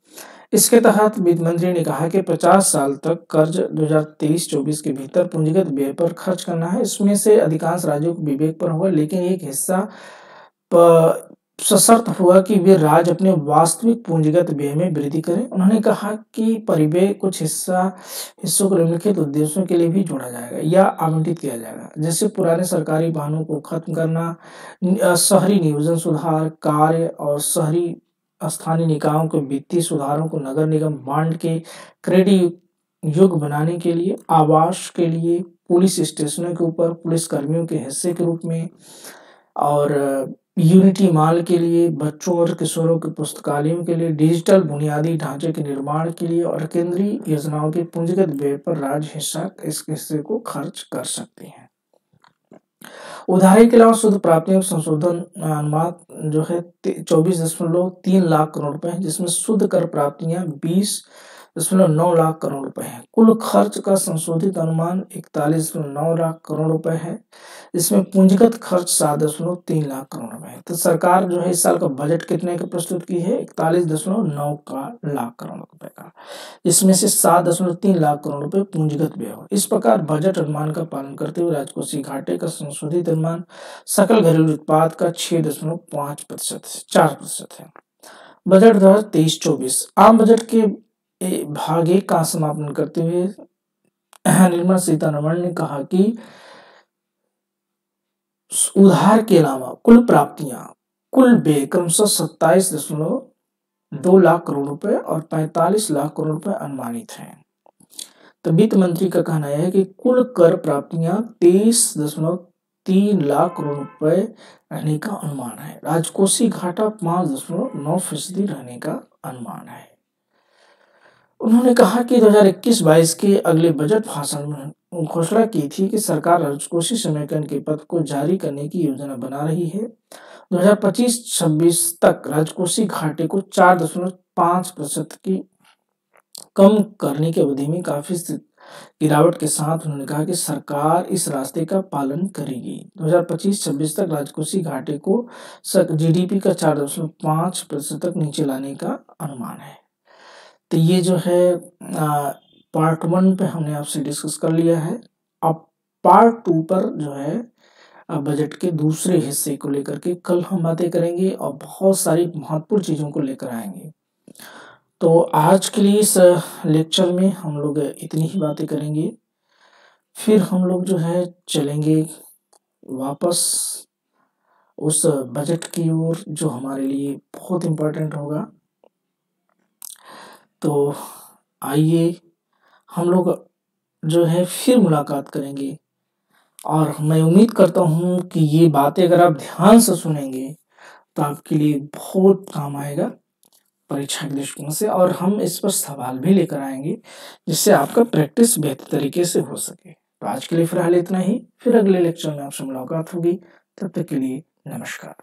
इसके तहत वित्त मंत्री ने कहा कि 50 साल तक कर्ज 2023-24 के भीतर पूंजीगत व्यय पर खर्च करना है। इसमें से अधिकांश राज्यों को विवेक पर होगा, लेकिन एक हिस्सा सशर्त होगा कि वे राज्य अपने वास्तविक पूंजीगत व्यय में वृद्धि करें। उन्होंने कहा कि परिव्यय कुछ हिस्सों को निम्नलिखित उद्देश्यों के लिए भी जोड़ा जाएगा या आवंटित किया जाएगा, जैसे पुराने सरकारी वाहनों को खत्म करना, शहरी नियोजन सुधार कार्य और शहरी स्थानीय निकायों के वित्तीय सुधारों को नगर निगम बांड के क्रेडिट योग्य बनाने के लिए, आवास के लिए, पुलिस स्टेशनों के ऊपर पुलिस कर्मियों के हिस्से के रूप में, और यूनिटी मॉल के लिए, बच्चों और किशोरों के पुस्तकालयों के लिए, डिजिटल बुनियादी ढांचे के निर्माण के लिए और केंद्रीय योजनाओं के पूंजीगत व्यय पर राज्य इस हिस्से को खर्च कर सकते हैं। उधारी के अलावा शुद्ध प्राप्तियों संशोधन अनुमान जो है 24.3 लाख करोड़ रुपए है, जिसमें शुद्ध कर प्राप्तियां 20.9 लाख करोड़ रुपए है। कुल खर्च का संशोधित अनुमान 41.9 लाख करोड़ रुपए है, जिसमें पूंजीगत खर्च 7.3 लाख करोड़ रुपए है। तो सरकार जो है इस साल का बजट कितने का प्रस्तुत की है, 41.9 लाख करोड़ रुपए का, इसमें से 7.3 लाख करोड़ रुपए पूंजीगत व्यय हो। इस प्रकार बजट अनुमान का पालन करते हुए राजकोषीय घाटे का संशोधित अनुमान सकल घरेलू उत्पाद का 6.5% है। बजट 2023-24 आम बजट के भाग 1 का समापन करते हुए निर्मला सीतारमण ने कहा कि उधार के अलावा कुल प्राप्तियां कुल व्यय क्रमशः 27.2 लाख करोड़ रुपए और 45 लाख करोड़ रुपए अनुमानित हैं। तो वित्त मंत्री का कहना है कि कुल कर प्राप्तियां 23.3 लाख करोड़ रुपए रहने का अनुमान है। राजकोषीय घाटा 5.9% रहने का अनुमान है। उन्होंने कहा कि 2021-22 के अगले बजट भाषण में घोषणा की थी कि सरकार राजकोषीय समेकन के पद को जारी करने की योजना बना रही है। 2025-26 तक राजकोषीय घाटे को 4.5% की कम करने की अवधि में काफ़ी गिरावट के साथ उन्होंने कहा कि सरकार इस रास्ते का पालन करेगी। 2025-26 तक राजकोषीय घाटे को जीडीपी का 4.5% तक नीचे लाने का अनुमान है। तो ये जो है पार्ट 1 पे हमने आपसे डिस्कस कर लिया है। अब पार्ट 2 पर जो है बजट के दूसरे हिस्से को लेकर के कल हम बातें करेंगे और बहुत सारी महत्वपूर्ण चीज़ों को लेकर आएंगे। तो आज के लिए इस लेक्चर में हम लोग इतनी ही बातें करेंगे, फिर हम लोग जो है चलेंगे वापस उस बजट की ओर जो हमारे लिए बहुत इम्पोर्टेंट होगा। तो आइए हम लोग जो है फिर मुलाकात करेंगे और मैं उम्मीद करता हूँ कि ये बातें अगर आप ध्यान से सुनेंगे तो आपके लिए बहुत काम आएगा परीक्षा के दृष्टिकोण से, और हम इस पर सवाल भी लेकर आएंगे जिससे आपका प्रैक्टिस बेहतर तरीके से हो सके। तो आज के लिए फिलहाल इतना ही, फिर अगले लेक्चर में आपसे मुलाकात होगी। तब तक के लिए नमस्कार।